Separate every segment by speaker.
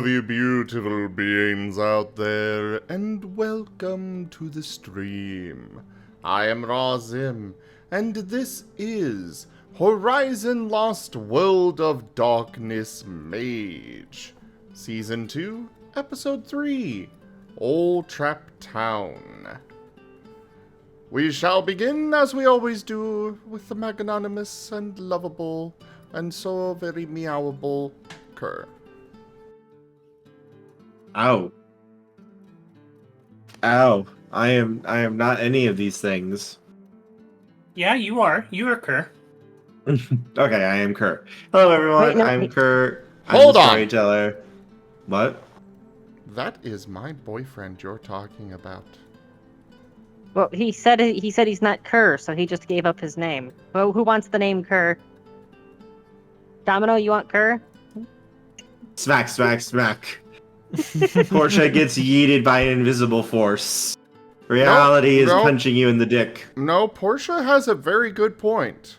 Speaker 1: of you beautiful beings out there, and welcome to the stream. I am Razim, and this is Horizon Lost World of Darkness Mage, Season 2, Episode 3, Ol'Trap Town. We shall begin, as we always do, with the magnanimous and lovable, and so very meowable Kerr.
Speaker 2: Ow. Ow. I am not any of these things.
Speaker 3: Yeah, you are. You are Kerr.
Speaker 2: Okay, I am Kerr. Hello everyone,
Speaker 4: Wait, no,
Speaker 2: I'm Kerr.
Speaker 1: Hold
Speaker 2: I'm the
Speaker 1: on.
Speaker 2: Storyteller. What?
Speaker 1: That is my boyfriend you're talking about.
Speaker 4: Well, he said he's not Kerr, so he just gave up his name. Well, who wants the name Kerr? Domino, you want Kerr?
Speaker 2: Smack, smack, smack. Portia gets yeeted by an invisible force. Reality is
Speaker 1: no.
Speaker 2: punching you in the dick.
Speaker 1: No, Portia has a very good point.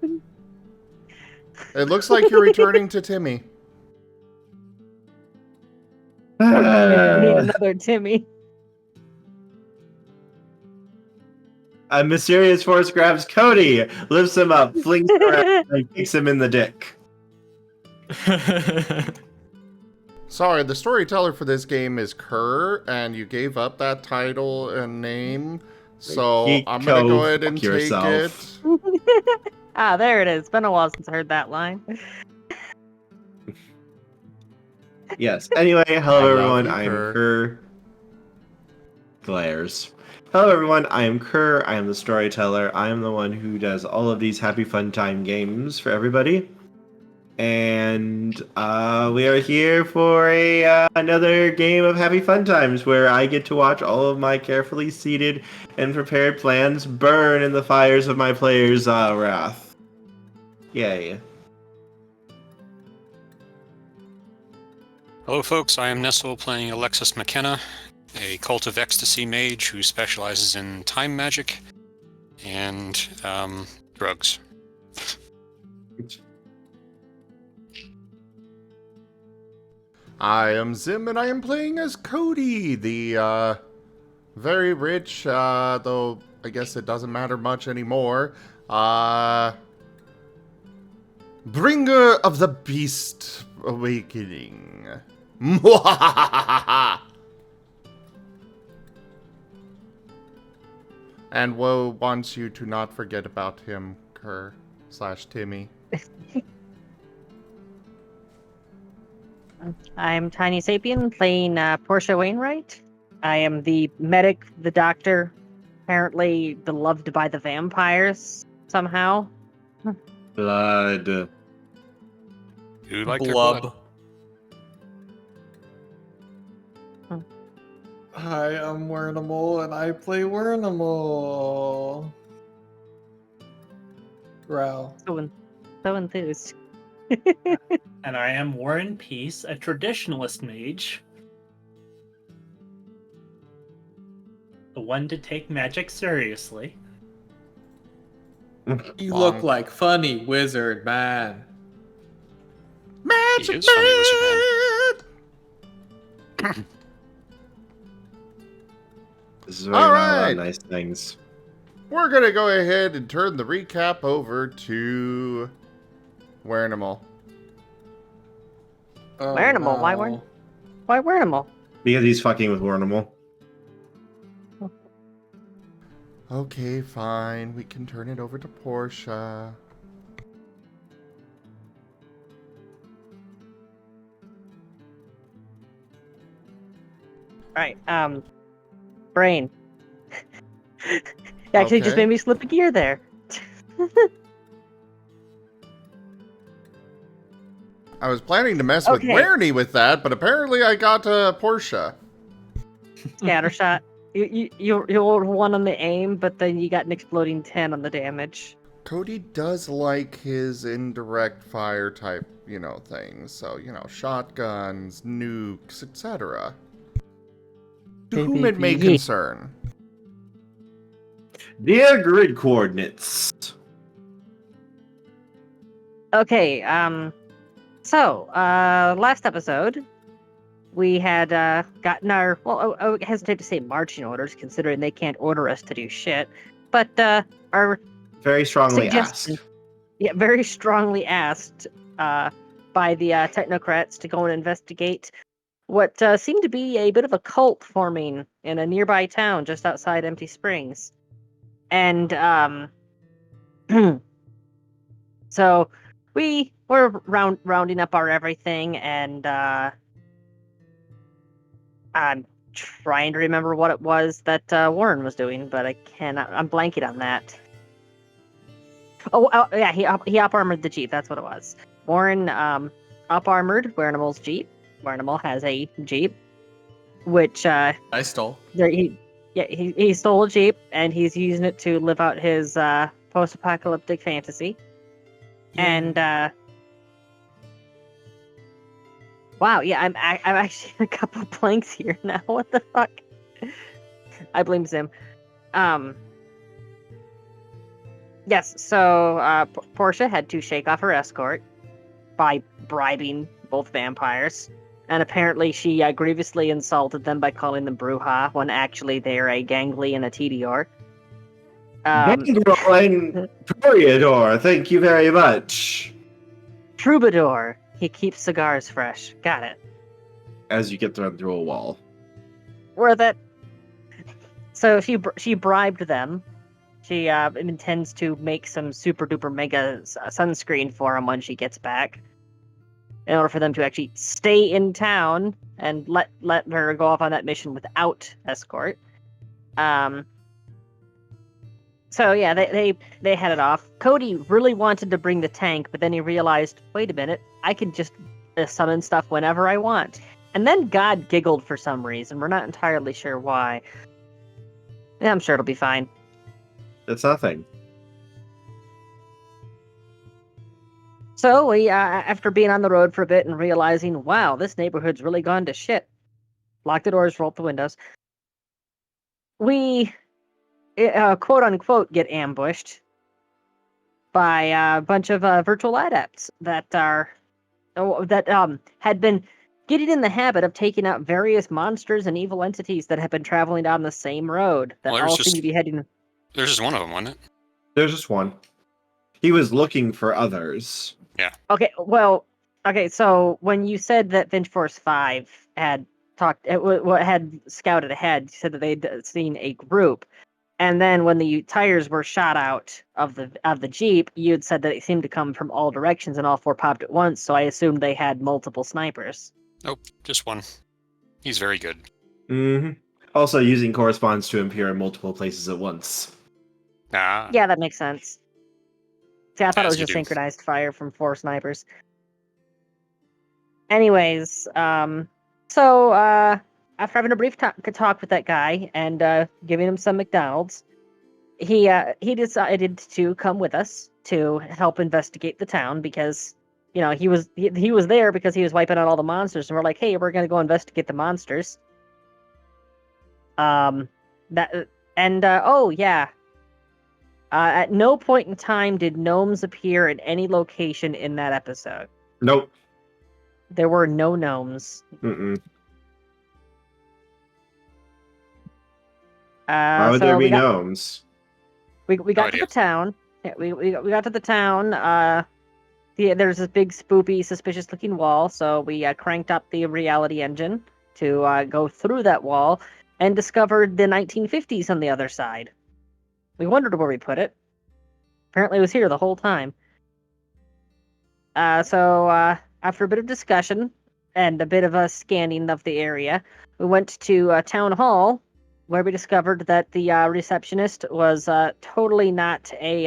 Speaker 1: It looks like you're returning to Timmy.
Speaker 4: We need another Timmy.
Speaker 2: A mysterious force grabs Cody, lifts him up, flings him around, and kicks him in the dick.
Speaker 1: Sorry, the storyteller for this game is Kerr, and you gave up that title and name, so I'm gonna go ahead and take it.
Speaker 4: Ah, there it is. It's been a while since I heard that line.
Speaker 2: Yes. Anyway, hello
Speaker 1: I love
Speaker 2: everyone,
Speaker 1: you,
Speaker 2: I am
Speaker 1: Kerr.
Speaker 2: Kerr. Glares. Hello everyone, I am Kerr, I am the Storyteller, I am the one who does all of these happy fun time games for everybody. And we are here for another game of happy fun times where I get to watch all of my carefully seated and prepared plans burn in the fires of my players' wrath. Yay.
Speaker 5: Hello folks, I am Nesil playing Alexis McKenna, a Cult of Ecstasy mage who specializes in time magic and drugs.
Speaker 1: I am Zim, and I am playing as Cody, the very rich, though I guess it doesn't matter much anymore, bringer of the Beast Awakening. And Woe wants you to not forget about him, Kerr/Timmy.
Speaker 4: I'm Tiny Sapien, playing Portia Wainwright. I am the medic, the doctor, apparently beloved by the vampires somehow.
Speaker 2: Blood.
Speaker 5: You like their blood?
Speaker 6: Blub. Hi, I'm Werenimal, and I play Werenimal. Growl.
Speaker 4: So enthused.
Speaker 3: And I am Warren Peace, a traditionalist mage. The one to take magic seriously.
Speaker 6: You look like funny wizard, man.
Speaker 1: Magic
Speaker 5: He is funny,
Speaker 1: Man!
Speaker 2: This is where you're not allowed
Speaker 1: Alright.
Speaker 2: nice things.
Speaker 1: We're gonna go ahead and turn the recap over to Werenimal.
Speaker 6: Oh,
Speaker 4: Werenimal, why
Speaker 6: no.
Speaker 4: Why Werenimal?
Speaker 2: Because he's fucking with Werenimal.
Speaker 1: Okay, fine. We can turn it over to Portia.
Speaker 4: Right, Brain. You actually just
Speaker 1: Okay.
Speaker 4: made me slip a gear there.
Speaker 1: I was planning to mess with
Speaker 4: Okay.
Speaker 1: Werenie with that, but apparently I got Portia.
Speaker 4: Scattershot. You rolled 1 on the aim, but then you got an exploding 10 on the damage.
Speaker 1: Cody does like his indirect fire type, things. So, shotguns, nukes, etc. To whom it may
Speaker 4: Yeah.
Speaker 1: concern.
Speaker 2: Dear grid coordinates.
Speaker 4: Okay, So, last episode, we had gotten our, well, I hesitate to say marching orders, considering they can't order us to do shit, but our
Speaker 2: Very strongly
Speaker 4: suggestion,
Speaker 2: asked.
Speaker 4: yeah, very strongly asked by the technocrats to go and investigate what seemed to be a bit of a cult forming in a nearby town just outside Empty Springs. And so we were rounding up our everything, and I'm trying to remember what it was that Warren was doing, but I cannot. I'm blanking on that. Oh, yeah, he up armored the Jeep. That's what it was. Warren up armored Werenimal's Jeep. Werenimal has a Jeep, which
Speaker 6: I stole.
Speaker 4: he stole a Jeep and he's using it to live out his post-apocalyptic fantasy. And wow, yeah, I'm actually in a couple blanks here now. What the fuck? I blame Zim. Yes, so Portia had to shake off her escort by bribing both vampires. And apparently she grievously insulted them by calling them Bruja, when actually they're a Gangly and a Tedior.
Speaker 2: Gangrel and Toreador, thank you very much.
Speaker 4: Troubadour. He keeps cigars fresh. Got it.
Speaker 2: As you get thrown through a wall.
Speaker 4: Worth it. So she bribed them. She intends to make some super duper mega sunscreen for them when she gets back, in order for them to actually stay in town and let her go off on that mission without escort. So yeah, they headed off. Cody really wanted to bring the tank, but then he realized, wait a minute, I can just summon stuff whenever I want. And then God giggled for some reason. We're not entirely sure why. Yeah, I'm sure it'll be fine.
Speaker 2: It's nothing.
Speaker 4: So we, after being on the road for a bit and realizing, wow, this neighborhood's really gone to shit, lock the doors, roll up the windows, we, quote unquote, get ambushed by a bunch of virtual adepts that had been getting in the habit of taking out various monsters and evil entities that have been traveling down the same road that all seem to be heading.
Speaker 5: There's just one of them, wasn't it?
Speaker 2: There's just one. He was looking for others.
Speaker 5: Yeah.
Speaker 4: Okay, well, so when you said that Venge Force 5 had had scouted ahead, you said that they'd seen a group, and then when the tires were shot out of the Jeep, you had said that it seemed to come from all directions and all four popped at once, so I assumed they had multiple snipers.
Speaker 5: Nope, just one. He's very good.
Speaker 2: Mm-hmm. Also, using corresponds to appear in multiple places at once.
Speaker 5: Ah.
Speaker 4: Yeah, that makes sense. See, I thought it
Speaker 5: As
Speaker 4: was
Speaker 5: you
Speaker 4: just
Speaker 5: do.
Speaker 4: synchronized fire from 4 snipers. Anyways, so after having a brief talk with that guy and giving him some McDonald's, he decided to come with us to help investigate the town because, you know, he was there because he was wiping out all the monsters, and we're like, hey, we're gonna go investigate the monsters. Oh yeah. At no point in time did gnomes appear in any location in that episode.
Speaker 2: Nope.
Speaker 4: There were no gnomes.
Speaker 2: Mm-mm. Why would
Speaker 4: So
Speaker 2: there be gnomes?
Speaker 4: We got to
Speaker 5: idea.
Speaker 4: the town. Yeah, we got to the town. There's this big, spoopy, suspicious-looking wall. So we cranked up the reality engine to go through that wall and discovered the 1950s on the other side. We wondered where we put it. Apparently, it was here the whole time. So after a bit of discussion and a bit of a scanning of the area, we went to town hall, where we discovered that the receptionist was totally not a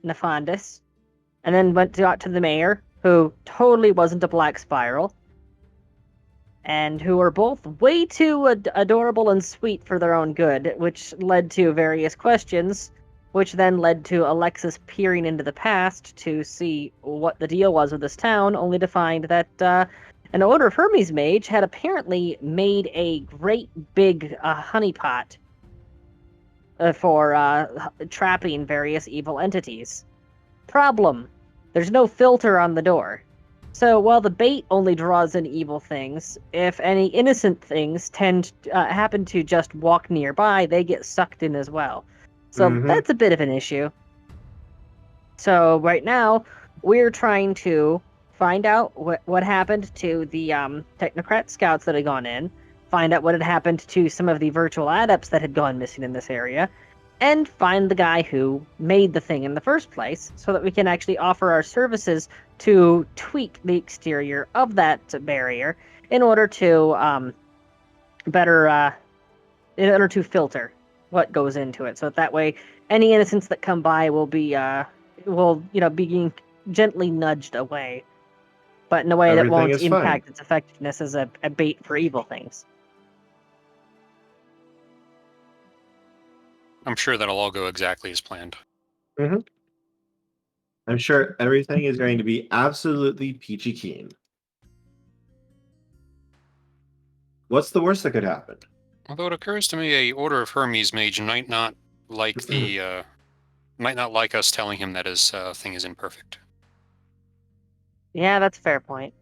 Speaker 4: Nefandis, and then went out to the mayor, who totally wasn't a Black Spiral, and who were both way too adorable and sweet for their own good, which led to various questions, which then led to Alexis peering into the past to see what the deal was with this town, only to find that an owner of Hermes Mage had apparently made a great big honeypot for trapping various evil entities. Problem: there's no filter on the door. So while the bait only draws in evil things, if any innocent things happen to just walk nearby, they get sucked in as well. So that's a bit of an issue. So right now, we're trying to find out what happened to the technocrat scouts that had gone in, find out what had happened to some of the virtual adepts that had gone missing in this area, and find the guy who made the thing in the first place, so that we can actually offer our services to tweak the exterior of that barrier in order to in order to filter what goes into it, so that way any innocents that come by will be being gently nudged away, but in a way that
Speaker 2: Everything
Speaker 4: won't
Speaker 2: is
Speaker 4: impact
Speaker 2: fine.
Speaker 4: its effectiveness as a bait for evil things.
Speaker 5: I'm sure that'll all go exactly as planned.
Speaker 2: I'm sure everything is going to be absolutely peachy keen. What's the worst that could happen?
Speaker 5: Although it occurs to me a Order of Hermes mage might not like us telling him that his thing is imperfect.
Speaker 4: Yeah, that's a fair point.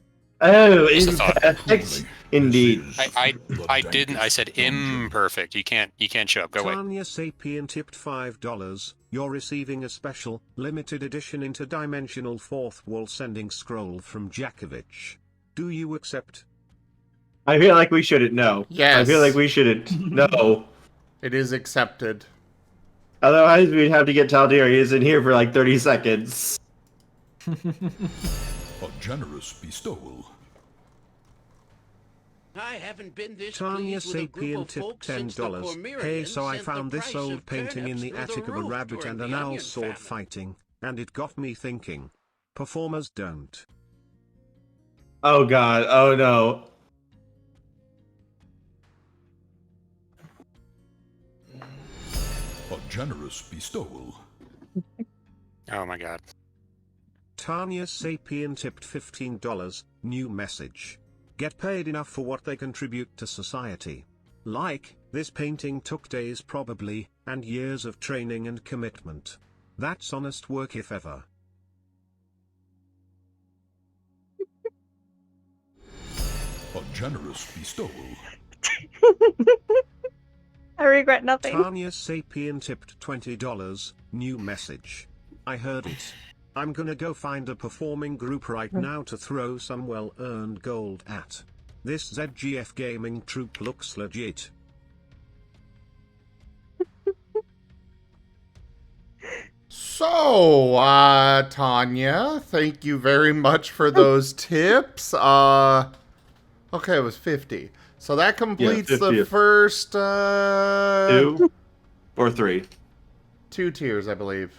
Speaker 2: Oh,
Speaker 5: Just a thought.
Speaker 2: imperfect. Indeed.
Speaker 5: I didn't. I said imperfect. You can't show up. Go away.
Speaker 7: Tanya Sapien tipped $5. You're receiving a special, limited edition interdimensional fourth wall sending scroll from Jakovich. Do you accept?
Speaker 2: I feel like we shouldn't know.
Speaker 1: Yes.
Speaker 2: I feel like we shouldn't know.
Speaker 1: It is accepted.
Speaker 2: Otherwise, we'd have to get Taldarius in here for like 30 seconds.
Speaker 8: A generous bestowal.
Speaker 9: I haven't been this
Speaker 7: Tanya
Speaker 9: pleased with a group
Speaker 7: Sapien
Speaker 9: of
Speaker 7: tipped
Speaker 9: folks since the
Speaker 7: $10. Hey, so I
Speaker 9: Cormyreans
Speaker 7: found
Speaker 9: sent the
Speaker 7: this
Speaker 9: price
Speaker 7: old
Speaker 9: of
Speaker 7: painting in
Speaker 9: turnips
Speaker 7: the
Speaker 9: through
Speaker 7: attic
Speaker 9: the
Speaker 7: of a
Speaker 9: roof
Speaker 7: rabbit
Speaker 9: during
Speaker 7: and
Speaker 9: the
Speaker 7: an owl
Speaker 9: onion
Speaker 7: sword
Speaker 9: famine.
Speaker 7: fighting, and it got me thinking. Performers don't.
Speaker 2: Oh god, oh no.
Speaker 8: A generous bestowal.
Speaker 5: Oh my god.
Speaker 7: Tanya Sapien tipped $15. New message. Get paid enough for what they contribute to society. Like, this painting took days probably, and years of training and commitment. That's honest work if ever.
Speaker 8: A generous bestowal.
Speaker 4: I regret nothing.
Speaker 7: Tanya Sapien tipped $20. New message. I heard it. I'm gonna go find a performing group right now to throw some well-earned gold at. This ZGF gaming troupe looks legit.
Speaker 1: So, Tanya, thank you very much for those tips. Okay, it was 50. So that completes
Speaker 2: 50.
Speaker 1: the first
Speaker 2: 2 or 3.
Speaker 1: 2 tiers, I believe.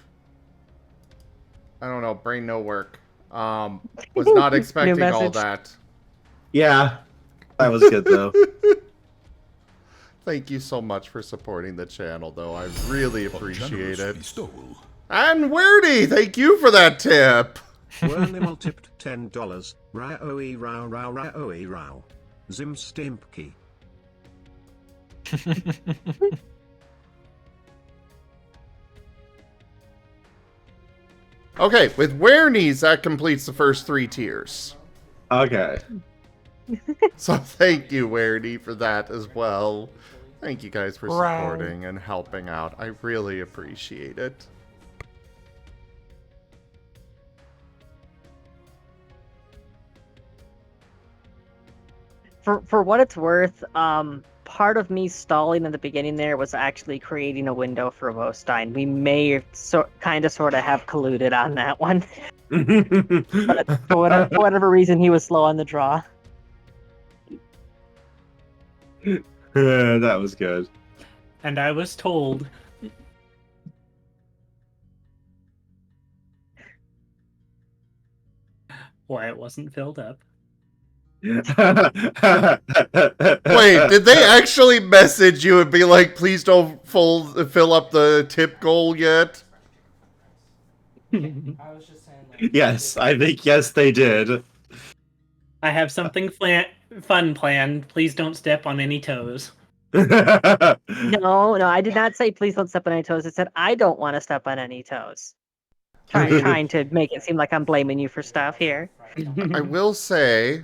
Speaker 1: I don't know, brain no work. Was not expecting all
Speaker 4: message.
Speaker 1: that.
Speaker 2: Yeah, that was good though.
Speaker 1: Thank you so much for supporting the channel, though. I really
Speaker 8: A
Speaker 1: appreciate
Speaker 8: generous
Speaker 1: it.
Speaker 8: bestowal.
Speaker 1: And Werdy, thank you for that tip.
Speaker 7: Werenimal tipped $10. Raoi rao rao raoi rao. Zim stimpki.
Speaker 1: Okay, with Wernies, that completes the first 3 tiers.
Speaker 2: Okay.
Speaker 1: So thank you, Werdy, for that as well. Thank you guys for supporting and helping out. I really appreciate it.
Speaker 4: For what it's worth, part of me stalling in the beginning there was actually creating a window for Wostein. We may kind of sort of have colluded on that one. But for whatever reason, he was slow on the draw.
Speaker 2: That was good.
Speaker 3: And I was told. Why it wasn't filled up.
Speaker 1: Wait, did they actually message you and be like, please don't fill up the tip goal yet?
Speaker 2: Yes, I think yes they did.
Speaker 3: I have something fun planned. Please don't step on any toes.
Speaker 4: No, I did not say please don't step on any toes. I said I don't want to step on any toes. Trying to make it seem like I'm blaming you for stuff here.
Speaker 1: I will say,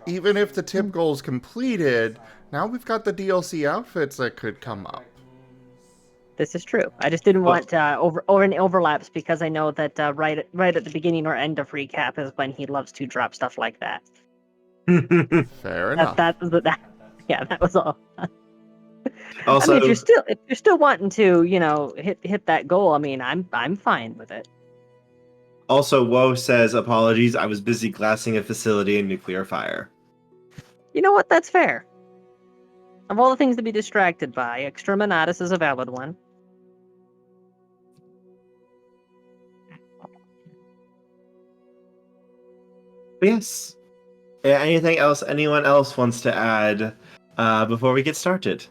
Speaker 1: even if the tip goal is completed, now we've got the DLC outfits that could come up.
Speaker 4: This is true. I just didn't want any overlaps because I know that right at the beginning or end of recap is when he loves to drop stuff like that.
Speaker 1: Fair enough.
Speaker 4: That was all.
Speaker 2: Also,
Speaker 4: I mean, if you're still wanting to, hit that goal, I mean, I'm fine with it.
Speaker 2: Also, Woe says, apologies, I was busy glassing a facility in nuclear fire.
Speaker 4: You know what? That's fair. Of all the things to be distracted by, Exterminatus is a valid one.
Speaker 2: Yes. Anything else anyone else wants to add before we get started?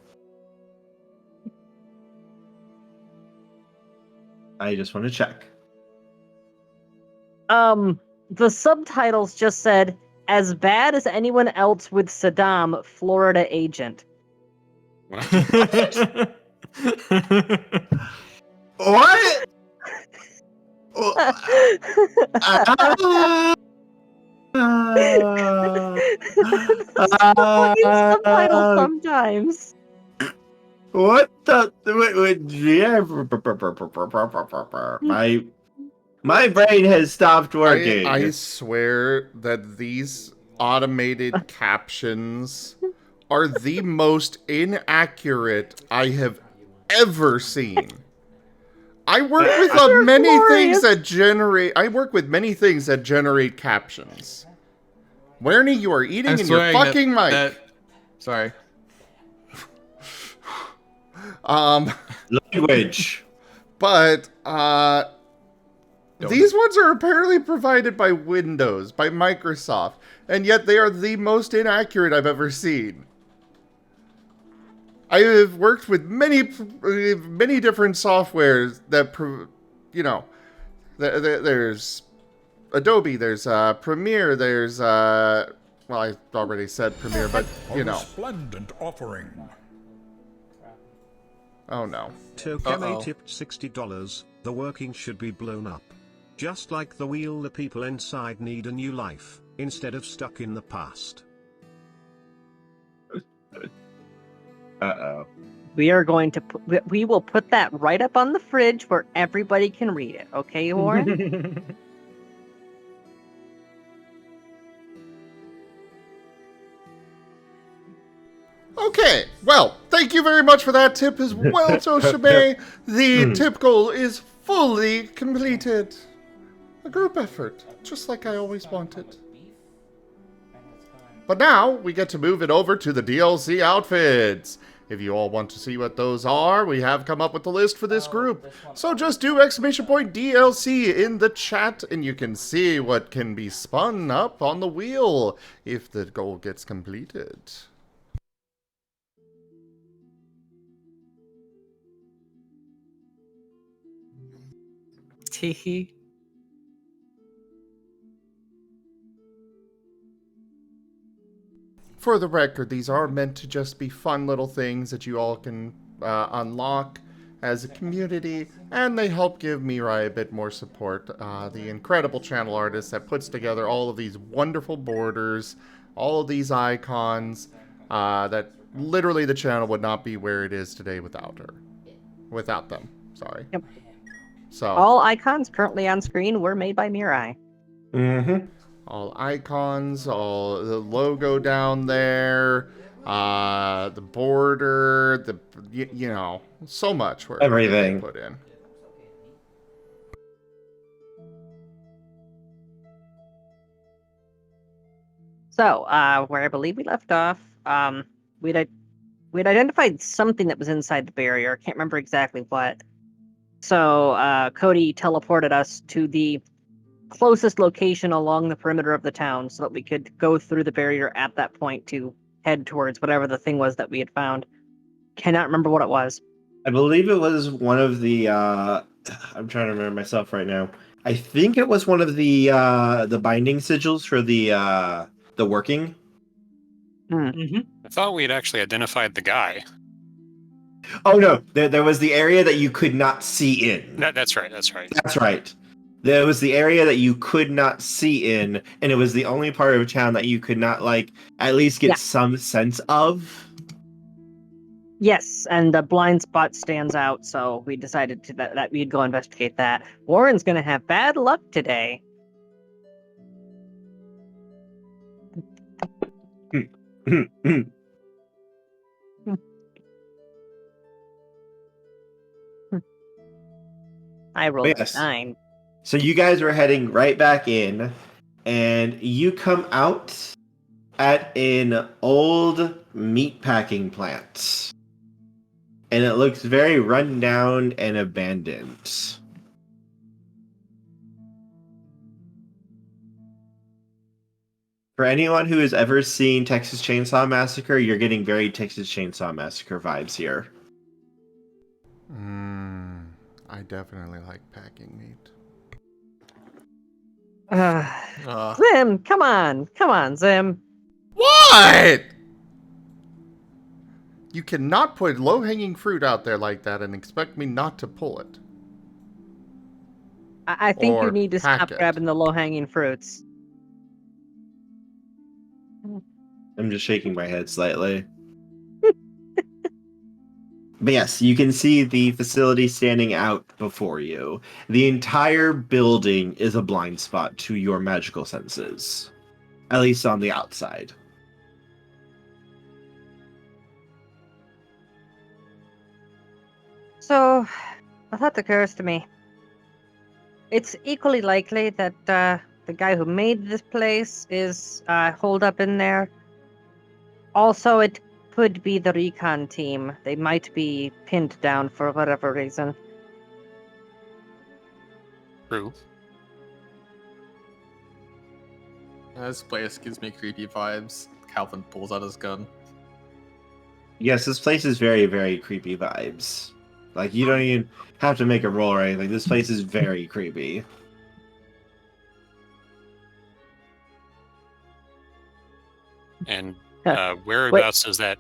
Speaker 2: I just want to check.
Speaker 4: The subtitles just said, "As bad as anyone else with Saddam, Florida agent."
Speaker 2: What?
Speaker 4: Subtitles sometimes.
Speaker 2: What the? My brain has stopped working.
Speaker 1: I swear that these automated captions are the most inaccurate I have ever seen. I work with many things that generate captions. Werenie, you are eating in your fucking mic.
Speaker 6: Sorry.
Speaker 2: Language.
Speaker 1: But these ones are apparently provided by Windows, by Microsoft, and yet they are the most inaccurate I've ever seen. I have worked with many different softwares that, there's Adobe, there's Premiere, there's, well, I already said Premiere, but,
Speaker 8: A resplendent offering.
Speaker 1: Oh no.
Speaker 7: Tochemay tipped $60. The working should be blown up. Just like the wheel, the people inside need a new life, instead of stuck in the past.
Speaker 2: Uh-oh.
Speaker 4: We are going to we will put that right up on the fridge where everybody can read it. Okay, Warren?
Speaker 1: Okay, well, thank you very much for that tip as well, Tochemay. The tip goal is fully completed. A group effort, just like I always wanted. But now, we get to move it over to the DLC outfits. If you all want to see what those are, we have come up with the list for this group. So just do ! DLC in the chat, and you can see what can be spun up on the wheel if the goal gets completed.
Speaker 6: Teehee.
Speaker 1: For the record, these are meant to just be fun little things that you all can unlock as a community, and they help give Mirai a bit more support. The incredible channel artist that puts together all of these wonderful borders, all of these icons, that literally the channel would not be where it is today without her. Without them, sorry.
Speaker 4: Yep.
Speaker 1: So
Speaker 4: all icons currently on screen were made by Mirai.
Speaker 2: Mm-hmm.
Speaker 1: all icons, all the logo down there, the border, so much where
Speaker 2: everything
Speaker 1: put in.
Speaker 4: So, where I believe we left off, we'd identified something that was inside the barrier. I can't remember exactly what. So, Cody teleported us to the closest location along the perimeter of the town so that we could go through the barrier at that point to head towards whatever the thing was that we had found. Cannot remember what it was.
Speaker 2: I believe it was one of the I'm trying to remember myself right now. I think it was one of the binding sigils for the working.
Speaker 5: I thought we had actually identified the guy.
Speaker 2: Oh no, there was the area that you could not see in.
Speaker 5: That's right. That's right.
Speaker 2: That's right. There was the area that you could not see in, and it was the only part of town that you could not, like, at least get
Speaker 4: Yeah.
Speaker 2: some sense of.
Speaker 4: Yes, and the blind spot stands out, so we decided that we'd go investigate that. Warren's gonna have bad luck today. I rolled
Speaker 2: Yes.
Speaker 4: a 9.
Speaker 2: So you guys were heading right back in, and you come out at an old meatpacking plant. And it looks very run down and abandoned. For anyone who has ever seen Texas Chainsaw Massacre, you're getting very Texas Chainsaw Massacre vibes here.
Speaker 1: I definitely like packing meat.
Speaker 4: Zim, come on, Zim.
Speaker 1: What? You cannot put low-hanging fruit out there like that and expect me not to pull it.
Speaker 4: I think you
Speaker 1: Or
Speaker 4: need to
Speaker 1: pack
Speaker 4: stop
Speaker 1: it.
Speaker 4: grabbing the low-hanging fruits.
Speaker 2: I'm just shaking my head slightly. But yes, you can see the facility standing out before you. The entire building is a blind spot to your magical senses. At least on the outside.
Speaker 4: So, a thought occurs to me. It's equally likely that the guy who made this place is holed up in there. Also, it could be the recon team. They might be pinned down for whatever reason.
Speaker 5: True.
Speaker 6: This place gives me creepy vibes. Calvin pulls out his gun.
Speaker 2: Yes, this place is very, very creepy vibes. Like, you don't even have to make a roll or anything. This place is very creepy.
Speaker 5: And whereabouts does that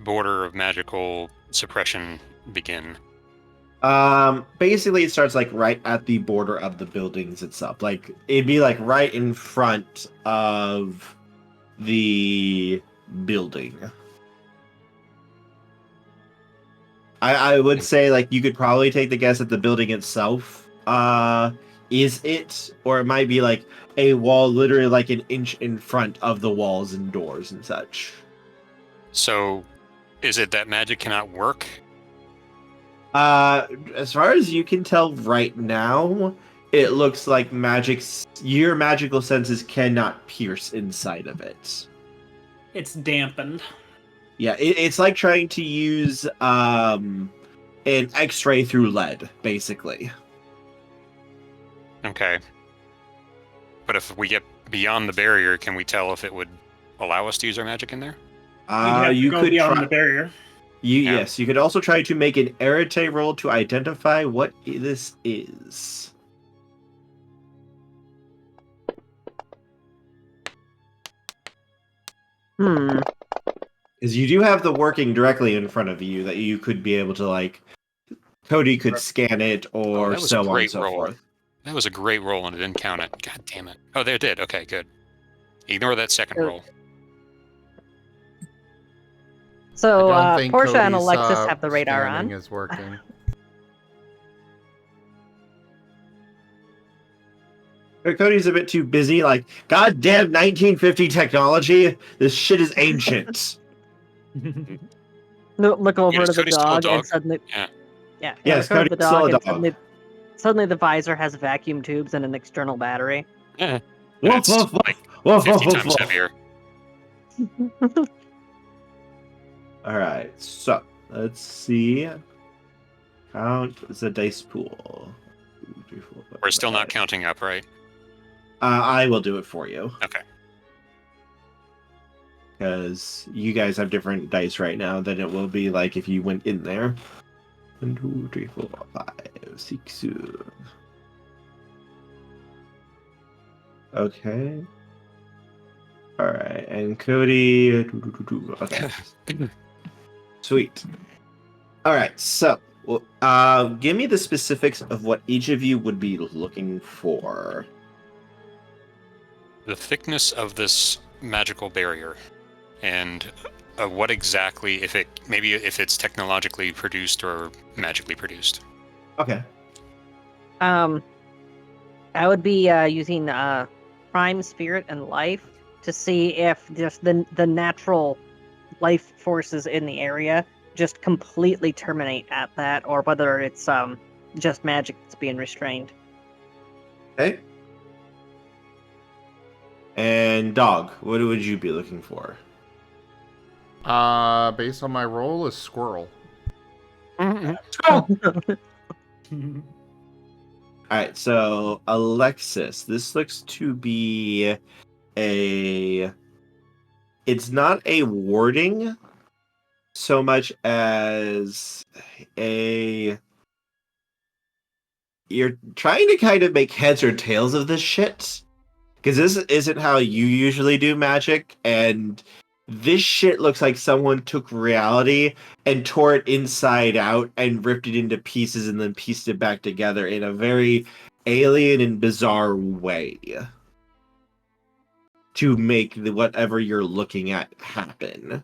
Speaker 5: border of magical suppression begin?
Speaker 2: Basically it starts like right at the border of the buildings itself. Like, it'd be like right in front of the building. I would say, like, you could probably take the guess at the building itself. Is it? Or it might be like a wall literally like an inch in front of the walls and doors and such.
Speaker 5: So, is it that magic cannot work?
Speaker 2: As far as you can tell right now, it looks like your magical senses cannot pierce inside of it.
Speaker 3: It's dampened.
Speaker 2: Yeah, it's like trying to use an X-ray through lead, basically.
Speaker 5: Okay. But if we get beyond the barrier, can we tell if it would allow us to use our magic in there?
Speaker 2: You
Speaker 3: go
Speaker 2: could
Speaker 3: beyond
Speaker 2: try.
Speaker 3: the barrier.
Speaker 2: Yes, you could also try to make an arete roll to identify what this is. Because you do have the working directly in front of you that you could be able to, like, Cody could scan it or
Speaker 5: that was
Speaker 2: so
Speaker 5: a
Speaker 2: on
Speaker 5: great
Speaker 2: and so
Speaker 5: roll.
Speaker 2: forth.
Speaker 5: That was a great roll and it didn't count it. God damn it. Oh, there it did. Okay, good. Ignore that second roll.
Speaker 4: So,
Speaker 1: I don't think
Speaker 4: Portia and
Speaker 1: Cody's,
Speaker 4: Alexis have the radar
Speaker 1: scanning
Speaker 4: on.
Speaker 1: is working.
Speaker 2: But Cody's a bit too busy, like, goddamn 1950 technology, this shit is ancient.
Speaker 4: Look over
Speaker 5: Wait, is
Speaker 4: to the
Speaker 5: Cody still a
Speaker 4: dog,
Speaker 5: dog?
Speaker 4: and suddenly,
Speaker 5: Yeah.
Speaker 2: Yes,
Speaker 4: look over to the
Speaker 2: Cody's still
Speaker 4: dog,
Speaker 2: a
Speaker 4: and
Speaker 2: dog.
Speaker 4: suddenly the visor has vacuum tubes and an external battery.
Speaker 5: Yeah.
Speaker 2: Woof,
Speaker 5: It's
Speaker 2: woof, woof,
Speaker 5: like
Speaker 2: woof,
Speaker 5: 50
Speaker 2: woof,
Speaker 5: times
Speaker 2: woof.
Speaker 5: heavier.
Speaker 2: Alright, so, let's see. Count is a dice pool. 2, 3, 4, 5,
Speaker 5: We're still not
Speaker 2: 5.
Speaker 5: counting up, right?
Speaker 2: I will do it for you.
Speaker 5: Okay.
Speaker 2: Because you guys have different dice right now than it will be like if you went in there. 1, 2, 3, 4, 5, 6. Okay. Alright, and Cody. Okay. Sweet. All right, so give me the specifics of what each of you would be looking for.
Speaker 5: The thickness of this magical barrier, and what exactly, if it's technologically produced or magically produced.
Speaker 2: Okay.
Speaker 4: I would be using Prime Spirit and Life to see if just the natural life forces in the area just completely terminate at that, or whether it's just magic that's being restrained.
Speaker 2: Okay. And Dog, what would you be looking for?
Speaker 1: Based on my role, a squirrel.
Speaker 2: All right, so Alexis, this looks to be it's not a warding so much as you're trying to kind of make heads or tails of this shit. Because this isn't how you usually do magic, and this shit looks like someone took reality and tore it inside out and ripped it into pieces and then pieced it back together in a very alien and bizarre way to make whatever you're looking at happen.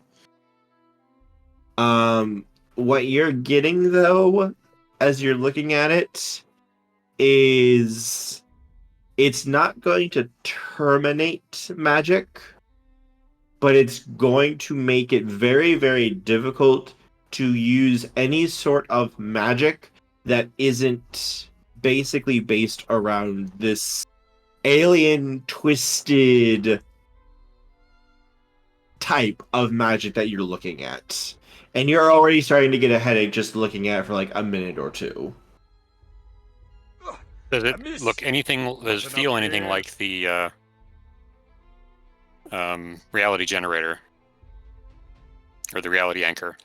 Speaker 2: What you're getting, though, as you're looking at it, is it's not going to terminate magic, but it's going to make it very, very difficult to use any sort of magic that isn't basically based around this alien, twisted type of magic that you're looking at. And you're already starting to get a headache just looking at it for like a minute or two.
Speaker 5: Does it does it feel anything like the reality generator? Or the reality anchor?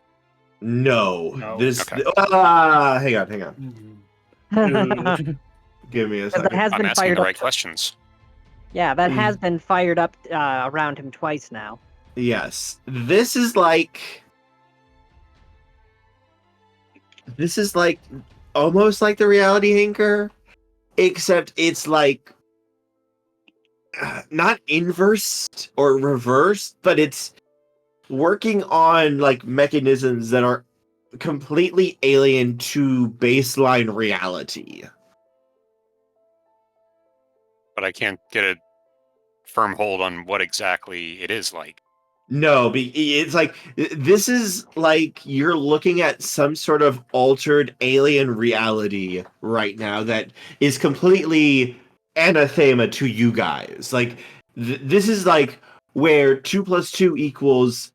Speaker 2: No.
Speaker 3: No.
Speaker 2: This...
Speaker 5: Okay.
Speaker 2: hang on. Give me a
Speaker 4: But that
Speaker 2: second.
Speaker 4: has
Speaker 5: I'm
Speaker 4: been
Speaker 5: asking
Speaker 4: fired
Speaker 5: the
Speaker 4: up.
Speaker 5: right questions.
Speaker 4: Yeah, that has been fired up around him twice now.
Speaker 2: Yes. This is like almost like the reality anchor, except it's like not inversed or reversed, but it's working on like mechanisms that are completely alien to baseline reality.
Speaker 5: But I can't get a firm hold on what exactly it is like.
Speaker 2: No, it's like this is like you're looking at some sort of altered alien reality right now that is completely anathema to you guys. Like this is like where 2 + 2 equals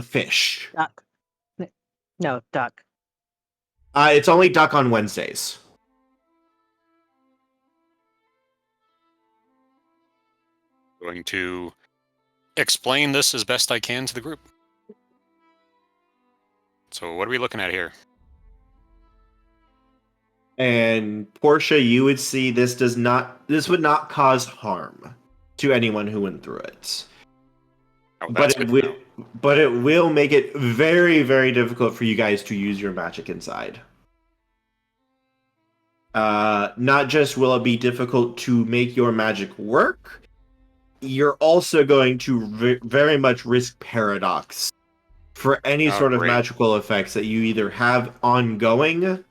Speaker 2: fish.
Speaker 4: Duck. No, duck.
Speaker 2: It's only duck on Wednesdays.
Speaker 5: Going to explain this as best I can to the group. So what are we looking at here?
Speaker 2: And Portia, you would see this would not cause harm to anyone who went through it.
Speaker 5: Oh, that's good to know.
Speaker 2: But it will make it very, very difficult for you guys to use your magic inside. Not just will it be difficult to make your magic work, you're also going to very much risk paradox for any sort of
Speaker 5: Great.
Speaker 2: magical effects that you either have ongoing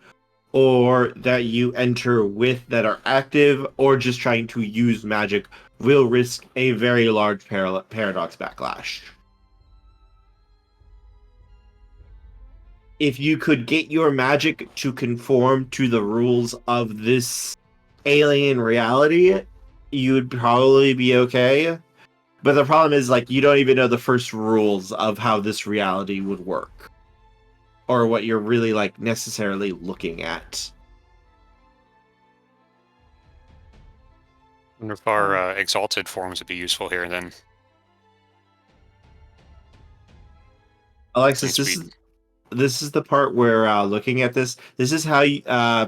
Speaker 2: or that you enter with that are active, or just trying to use magic will risk a very large paradox backlash. If you could get your magic to conform to the rules of this alien reality, you would probably be okay. But the problem is, like, you don't even know the first rules of how this reality would work. Or what you're really, like, necessarily looking at.
Speaker 5: I wonder if our exalted forms would be useful here then.
Speaker 2: Alexis,
Speaker 5: Since
Speaker 2: this is the part where looking at this is how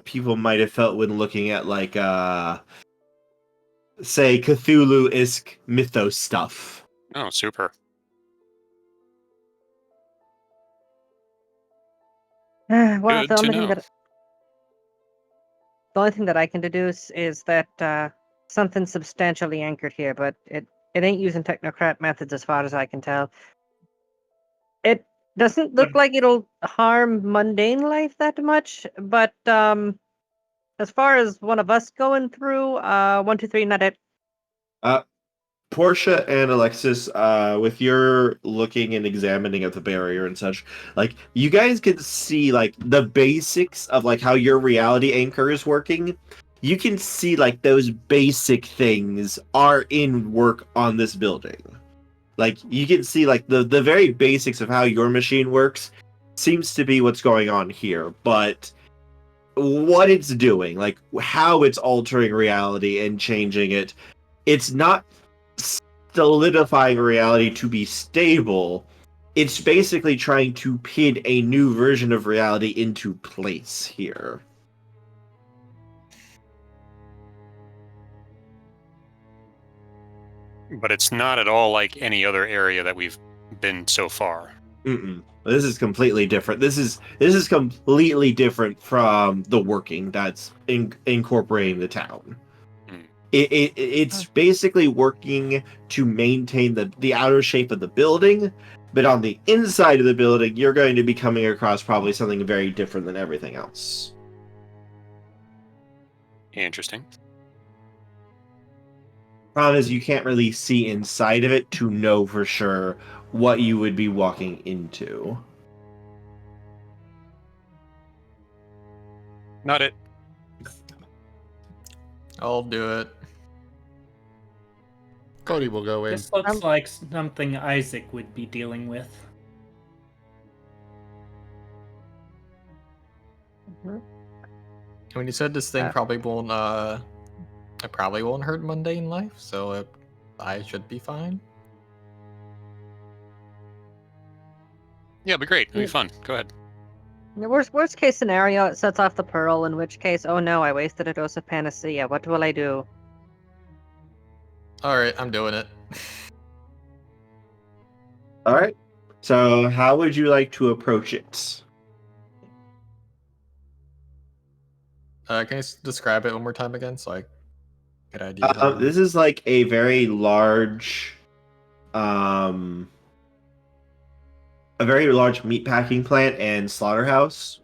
Speaker 2: people might have felt when looking at, like, say, Cthulhu-esque mythos stuff.
Speaker 5: Oh, super.
Speaker 4: Well,
Speaker 5: Good to know.
Speaker 4: the only thing that I can deduce is that something's substantially anchored here, but it ain't using technocrat methods as far as I can tell. It doesn't look
Speaker 3: But-
Speaker 4: like it'll harm mundane life that much, but as far as one of us going through, 1, 2, 3, not it.
Speaker 2: Portia and Alexis, with your looking and examining at the barrier and such, like you guys can see like the basics of like how your reality anchor is working. You can see like those basic things are in work on this building. Like you can see like the very basics of how your machine works seems to be what's going on here, but what it's doing, like how it's altering reality and changing it, it's not solidifying reality to be stable. It's basically trying to pin a new version of reality into place here.
Speaker 5: But it's not at all like any other area that we've been so far.
Speaker 2: This is completely different. This is completely different from the working that's incorporating the town. It's basically working to maintain the outer shape of the building, but on the inside of the building, you're going to be coming across probably something very different than everything else.
Speaker 5: Interesting.
Speaker 2: Problem is, you can't really see inside of it to know for sure what you would be walking into.
Speaker 5: Not it.
Speaker 6: I'll do it.
Speaker 1: Cody will go in.
Speaker 3: This looks like something Isaac would be dealing with.
Speaker 6: I mean, you said this thing probably won't. It probably won't hurt mundane life, so I should be fine.
Speaker 5: Yeah, it'll be great. It'll be fun. Go ahead.
Speaker 4: The worst case scenario, it sets off the pearl, in which case, oh no, I wasted a dose of panacea. What will I do?
Speaker 6: Alright, I'm doing it.
Speaker 2: Alright. So, how would you like to approach it?
Speaker 6: Can you describe it one more time again so I get an idea?
Speaker 2: This is like a very large, a very large meatpacking plant and slaughterhouse.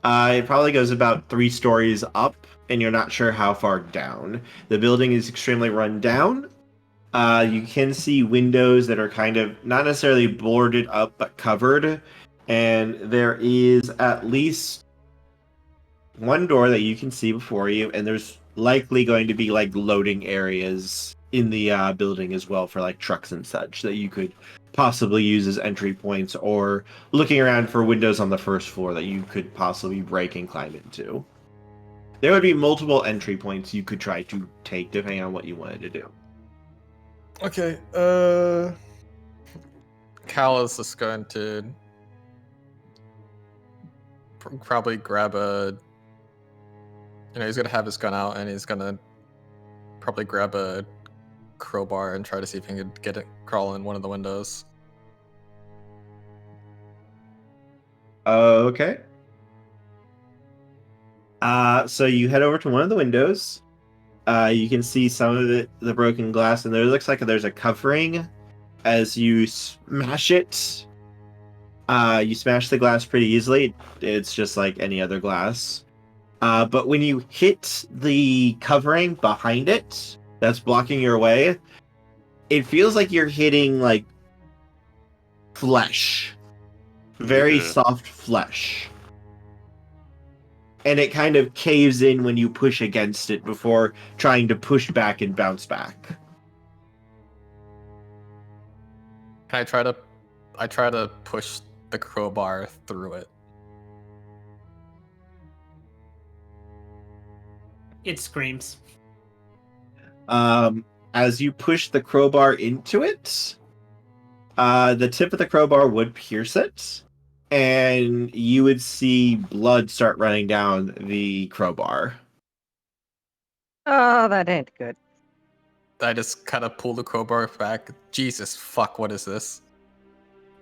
Speaker 2: It probably goes about 3 stories up, and you're not sure how far down. The building is extremely run down. You can see windows that are kind of not necessarily boarded up, but covered. And there is at least one door that you can see before you, and there's likely going to be like loading areas in the building as well for like trucks and such that you could possibly use as entry points, or looking around for windows on the first floor that you could possibly break and climb into. There would be multiple entry points you could try to take depending on what you wanted to do.
Speaker 6: Okay, Cal is just going to probably grab a... he's gonna have his gun out, and he's gonna probably grab a crowbar and try to see if he can get it crawl in one of the windows.
Speaker 2: Okay. So you head over to one of the windows. You can see some of the broken glass, and there looks like there's a covering. As you smash it, you smash the glass pretty easily. It's just like any other glass. But when you hit the covering behind it, that's blocking your way, it feels like you're hitting like flesh. Very soft flesh. And it kind of caves in when you push against it before trying to push back and bounce back.
Speaker 6: Can I try to push the crowbar through it?
Speaker 3: It screams.
Speaker 2: As you push the crowbar into it, the tip of the crowbar would pierce it, and you would see blood start running down the crowbar.
Speaker 4: Oh, that ain't good.
Speaker 6: I just kind of pull the crowbar back. Jesus fuck, what is this?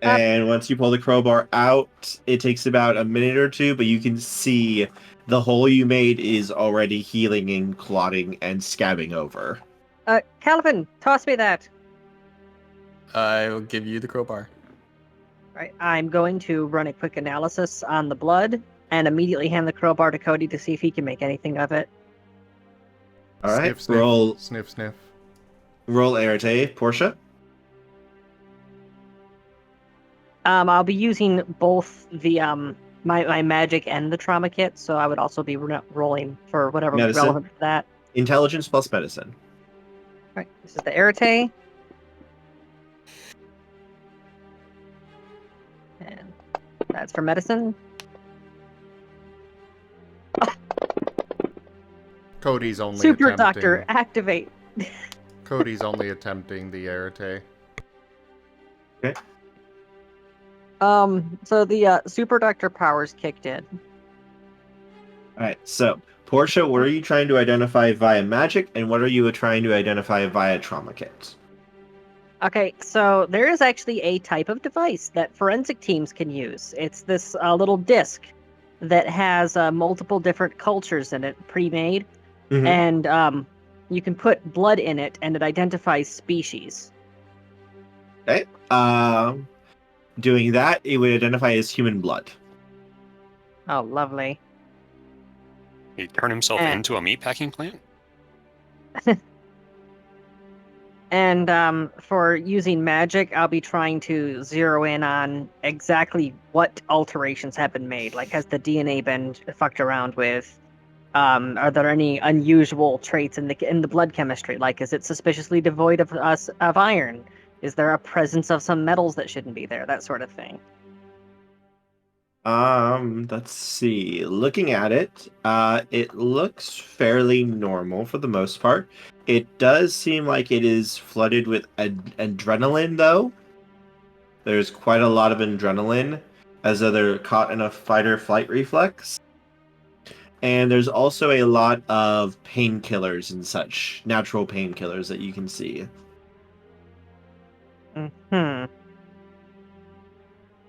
Speaker 2: And once you pull the crowbar out, it takes about a minute or two, but you can see the hole you made is already healing and clotting and scabbing over.
Speaker 4: Calvin, toss me that.
Speaker 6: I will give you the crowbar.
Speaker 4: Right, I'm going to run a quick analysis on the blood and immediately hand the crowbar to Cody to see if he can make anything of it.
Speaker 2: All right,
Speaker 1: Sniff, sniff,
Speaker 2: roll
Speaker 1: sniff, sniff.
Speaker 2: Arete, Portia.
Speaker 4: I'll be using both the my magic and the trauma kit, so I would also be rolling for whatever was
Speaker 2: Medicine.
Speaker 4: relevant for that.
Speaker 2: Intelligence plus medicine.
Speaker 4: Right, this is the Arete. And that's for medicine.
Speaker 1: Cody's only
Speaker 4: Super
Speaker 1: attempting...
Speaker 4: Doctor, activate.
Speaker 1: Cody's only attempting the Arete.
Speaker 2: Okay.
Speaker 4: So the Super Doctor powers kicked in.
Speaker 2: All right, so Portia, what are you trying to identify via magic, and what are you trying to identify via trauma kits?
Speaker 4: Okay, so there is actually a type of device that forensic teams can use. It's this little disc that has multiple different cultures in it, pre-made,
Speaker 2: Mhm.
Speaker 4: and you can put blood in it, and it identifies species.
Speaker 2: Okay. Doing that, it would identify as human blood.
Speaker 4: Oh, lovely.
Speaker 5: He turned himself into a meatpacking plant?
Speaker 4: And for using magic, I'll be trying to zero in on exactly what alterations have been made. Like, has the DNA been fucked around with? Are there any unusual traits in the blood chemistry? Like, is it suspiciously devoid of iron? Is there a presence of some metals that shouldn't be there? That sort of thing.
Speaker 2: Let's see. Looking at it, it looks fairly normal for the most part. It does seem like it is flooded with adrenaline, though. There's quite a lot of adrenaline, as though they're caught in a fight-or-flight reflex. And there's also a lot of painkillers and such, natural painkillers that you can see.
Speaker 4: Hmm.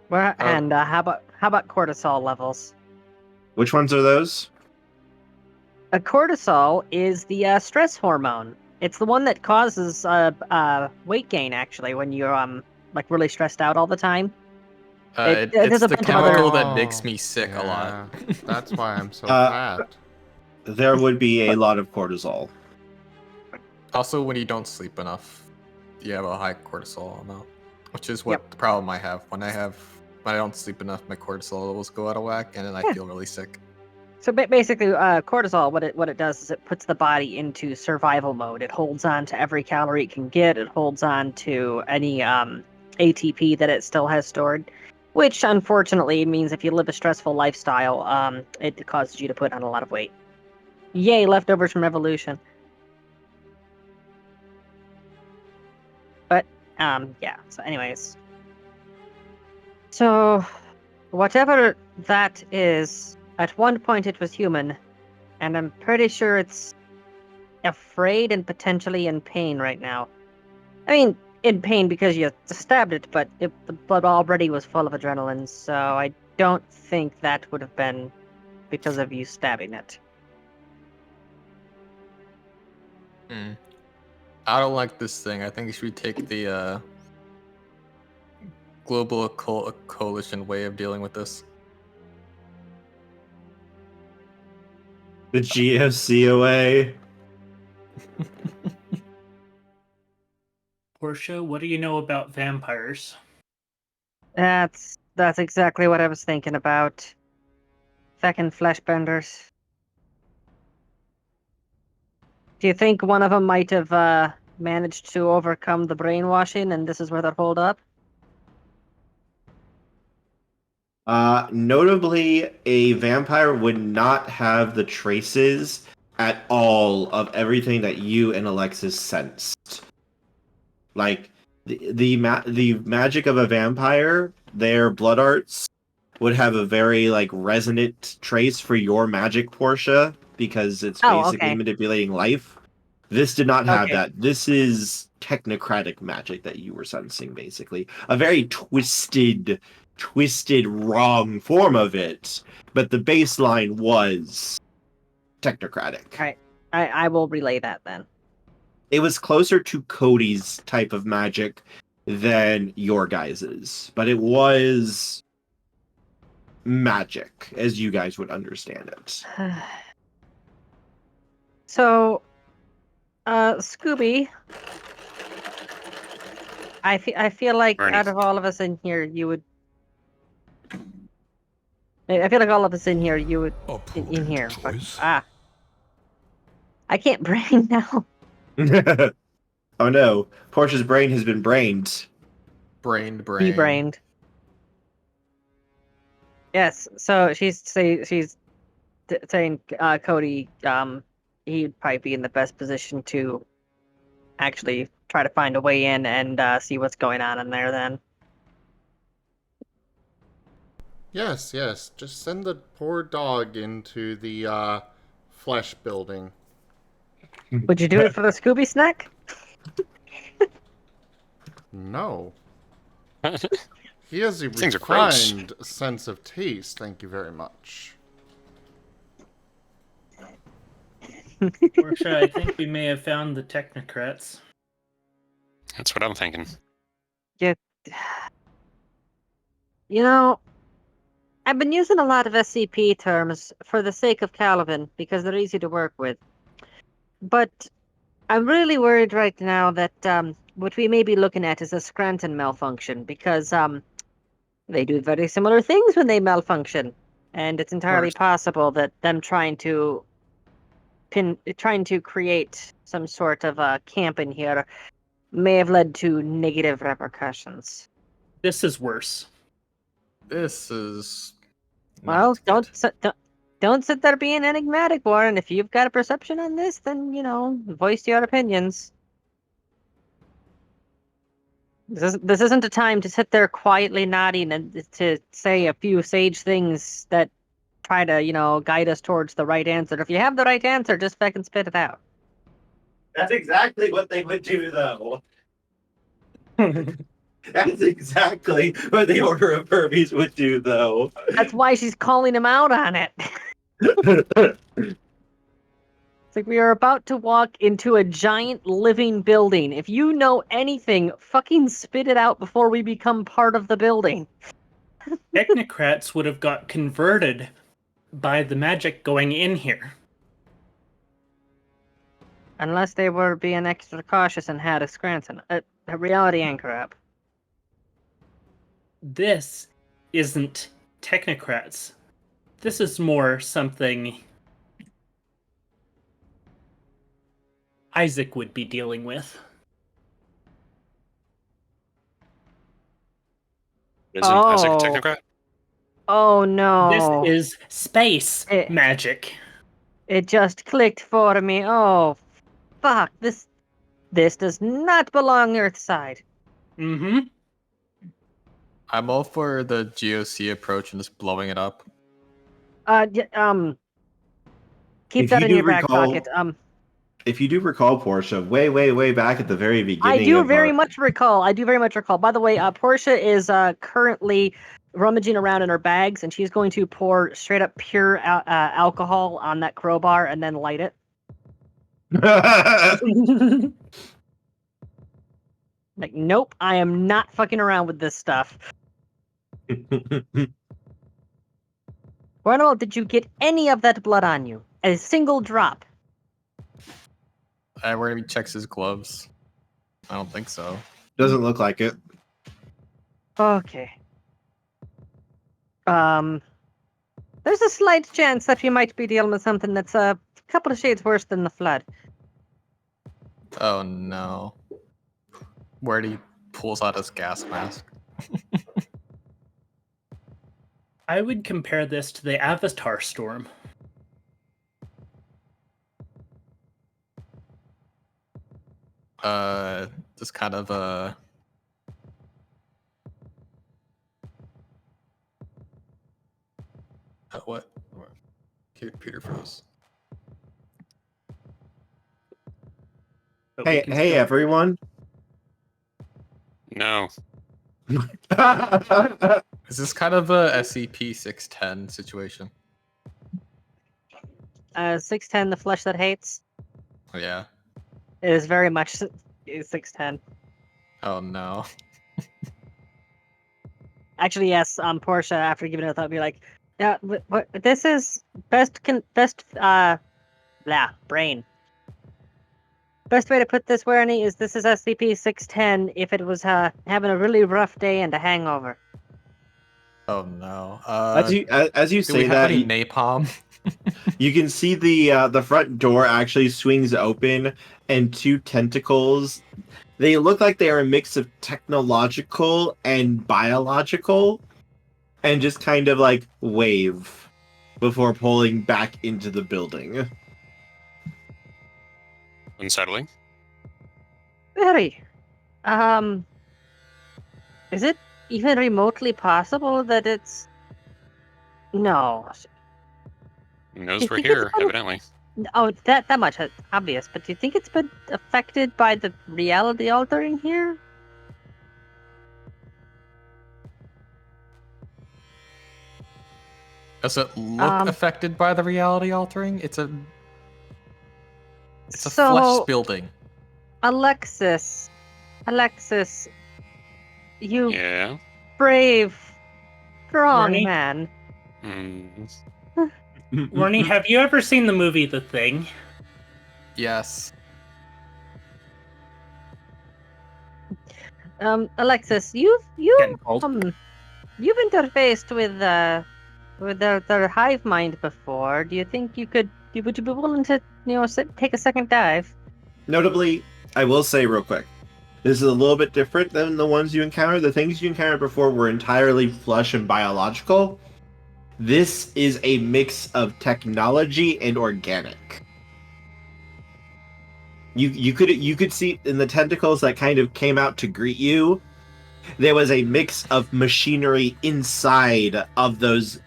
Speaker 4: Well, and how about cortisol levels?
Speaker 2: Which ones are those?
Speaker 4: Cortisol is the stress hormone. It's the one that causes weight gain. Actually, when you're like really stressed out all the time.
Speaker 6: It's
Speaker 4: there's a
Speaker 6: the
Speaker 4: bunch of other-
Speaker 6: chemical that makes me sick a lot.
Speaker 1: Yeah, that's why I'm so fat.
Speaker 2: There would be a lot of cortisol.
Speaker 6: Also, when you don't sleep enough, you have a high cortisol amount, which is what the problem I have. When I don't sleep enough, my cortisol levels go out of whack, and then I feel really sick.
Speaker 4: So basically, cortisol, what it does is it puts the body into survival mode. It holds on to every calorie it can get. It holds on to any ATP that it still has stored, which unfortunately means if you live a stressful lifestyle, it causes you to put on a lot of weight. Yay, leftovers from evolution. But yeah. So, anyways, so whatever that is. At one point it was human, and I'm pretty sure it's afraid and potentially in pain right now. I mean, in pain because you stabbed it, but the blood already was full of adrenaline, so I don't think that would have been because of you stabbing it.
Speaker 6: I don't like this thing. I think you should take the global coalition way of dealing with this.
Speaker 2: The GFCOA.
Speaker 3: Portia, what do you know about vampires?
Speaker 4: That's exactly what I was thinking about. Feckin' fleshbenders. Do you think one of them might have managed to overcome the brainwashing, and this is where they're holed up?
Speaker 2: Notably, a vampire would not have the traces at all of everything that you and Alexis sensed. Like, the magic of a vampire, their blood arts would have a very, like, resonant trace for your magic, Portia, because it's basically manipulating life. This did not have
Speaker 4: Okay.
Speaker 2: that. This is technocratic magic that you were sensing, basically. A very twisted, wrong form of it. But the baseline was technocratic.
Speaker 4: All right. I will relay that then.
Speaker 2: It was closer to Cody's type of magic than your guys's. But it was magic, as you guys would understand it.
Speaker 4: So, Scooby, I feel like
Speaker 5: Bernie.
Speaker 4: out of all of us in here, you would. I feel like all of us in here, you would in here. But, I can't brain now.
Speaker 2: Oh no, Portia's brain has been brained.
Speaker 6: Brained.
Speaker 4: Debrained. Yes. So she's saying Cody, he'd probably be in the best position to actually try to find a way in and see what's going on in there. Then.
Speaker 1: Yes, yes. Just send the poor dog into the flesh building.
Speaker 4: Would you do it for the Scooby snack?
Speaker 1: No. He has a
Speaker 5: Things are gross.
Speaker 1: refined sense of taste, thank you very much.
Speaker 3: Portia, I think we may have found the technocrats.
Speaker 5: That's what I'm thinking.
Speaker 4: You know, I've been using a lot of SCP terms for the sake of Calvin because they're easy to work with. But I'm really worried right now that what we may be looking at is a Scranton malfunction because they do very similar things when they malfunction, and it's entirely possible that them trying to create some sort of camp in here may have led to negative repercussions.
Speaker 3: This is worse.
Speaker 6: This is.
Speaker 4: Well,
Speaker 6: not good.
Speaker 4: don't sit there being enigmatic, Warren. If you've got a perception on this, then voice your opinions. This isn't a time to sit there quietly nodding and to say a few sage things that try to, guide us towards the right answer. If you have the right answer, just fucking spit it out.
Speaker 2: That's exactly what they would do, though. That's exactly what the Order of Furbies would do, though.
Speaker 4: That's why she's calling him out on it. It's like we are about to walk into a giant living building. If you know anything, fucking spit it out before we become part of the building.
Speaker 3: Technocrats would have got converted by the magic going in here.
Speaker 4: Unless they were being extra cautious and had a Scranton. A reality anchor up.
Speaker 3: This isn't technocrats. This is more something Isaac would be dealing with.
Speaker 5: Isn't Isaac a technocrat?
Speaker 4: Oh no.
Speaker 3: This is space magic.
Speaker 4: It just clicked for me. Oh, fuck. This does not belong Earthside.
Speaker 3: Mm-hmm.
Speaker 6: I'm all for the GOC approach and just blowing it up.
Speaker 4: Keep
Speaker 2: If
Speaker 4: that
Speaker 2: you
Speaker 4: in
Speaker 2: do
Speaker 4: your back
Speaker 2: recall-
Speaker 4: pocket.
Speaker 2: If you do recall, Portia, way back at the very beginning,
Speaker 4: I do
Speaker 2: of
Speaker 4: very
Speaker 2: our-
Speaker 4: much recall. By the way, Portia is currently rummaging around in her bags, and she's going to pour straight up pure alcohol on that crowbar and then light it. Like, nope, I am not fucking around with this stuff. Werenimal, did you get any of that blood on you? A single drop?
Speaker 6: Where he checks his gloves. I don't think so.
Speaker 2: Doesn't look like it.
Speaker 4: Okay. There's a slight chance that we might be dealing with something that's a couple of shades worse than the flood.
Speaker 6: Oh no. Where he pulls out his gas mask.
Speaker 3: I would compare this to the Avatar storm.
Speaker 6: Just kind of what? Peter froze.
Speaker 3: but we
Speaker 2: Hey,
Speaker 3: can
Speaker 2: hey,
Speaker 3: still-
Speaker 2: everyone.
Speaker 5: No.
Speaker 6: Is this kind of a SCP-610 situation?
Speaker 4: 610, the flesh that hates.
Speaker 6: Yeah.
Speaker 4: It is very much 610.
Speaker 6: Oh no.
Speaker 4: Actually, yes. Portia, after giving it a thought, be like, yeah, what this is brain. Best way to put this, Werenie, is this is SCP-610 if it was having a really rough day and a hangover.
Speaker 6: Oh no.
Speaker 2: As you
Speaker 6: Do we
Speaker 2: say
Speaker 6: have
Speaker 2: that,
Speaker 6: any napalm?
Speaker 2: you can see the front door actually swings open, and two tentacles. They look like they are a mix of technological and biological, and just kind of like wave before pulling back into the building.
Speaker 5: Unsettling.
Speaker 4: Very. Is it even remotely possible that it's... No.
Speaker 5: Who knows
Speaker 4: You
Speaker 5: we're
Speaker 4: think it's
Speaker 5: here,
Speaker 4: about-
Speaker 5: evidently.
Speaker 4: Oh, that much is obvious, but do you think it's been affected by the reality altering here?
Speaker 6: Does it look affected by the reality altering? It's a flesh building.
Speaker 4: Alexis, you
Speaker 5: Yeah.
Speaker 4: brave, strong
Speaker 3: Werenie?
Speaker 4: man.
Speaker 3: Werenie, have you ever seen the movie The Thing?
Speaker 6: Yes.
Speaker 4: Alexis,
Speaker 3: Getting cold.
Speaker 4: you've interfaced with their hive mind before. Do you think would you be willing to take a second dive?
Speaker 2: Notably, I will say real quick, this is a little bit different than the ones you encountered. The things you encountered before were entirely flesh and biological. This is a mix of technology and organic. You could see in the tentacles that kind of came out to greet you, there was a mix of machinery inside of those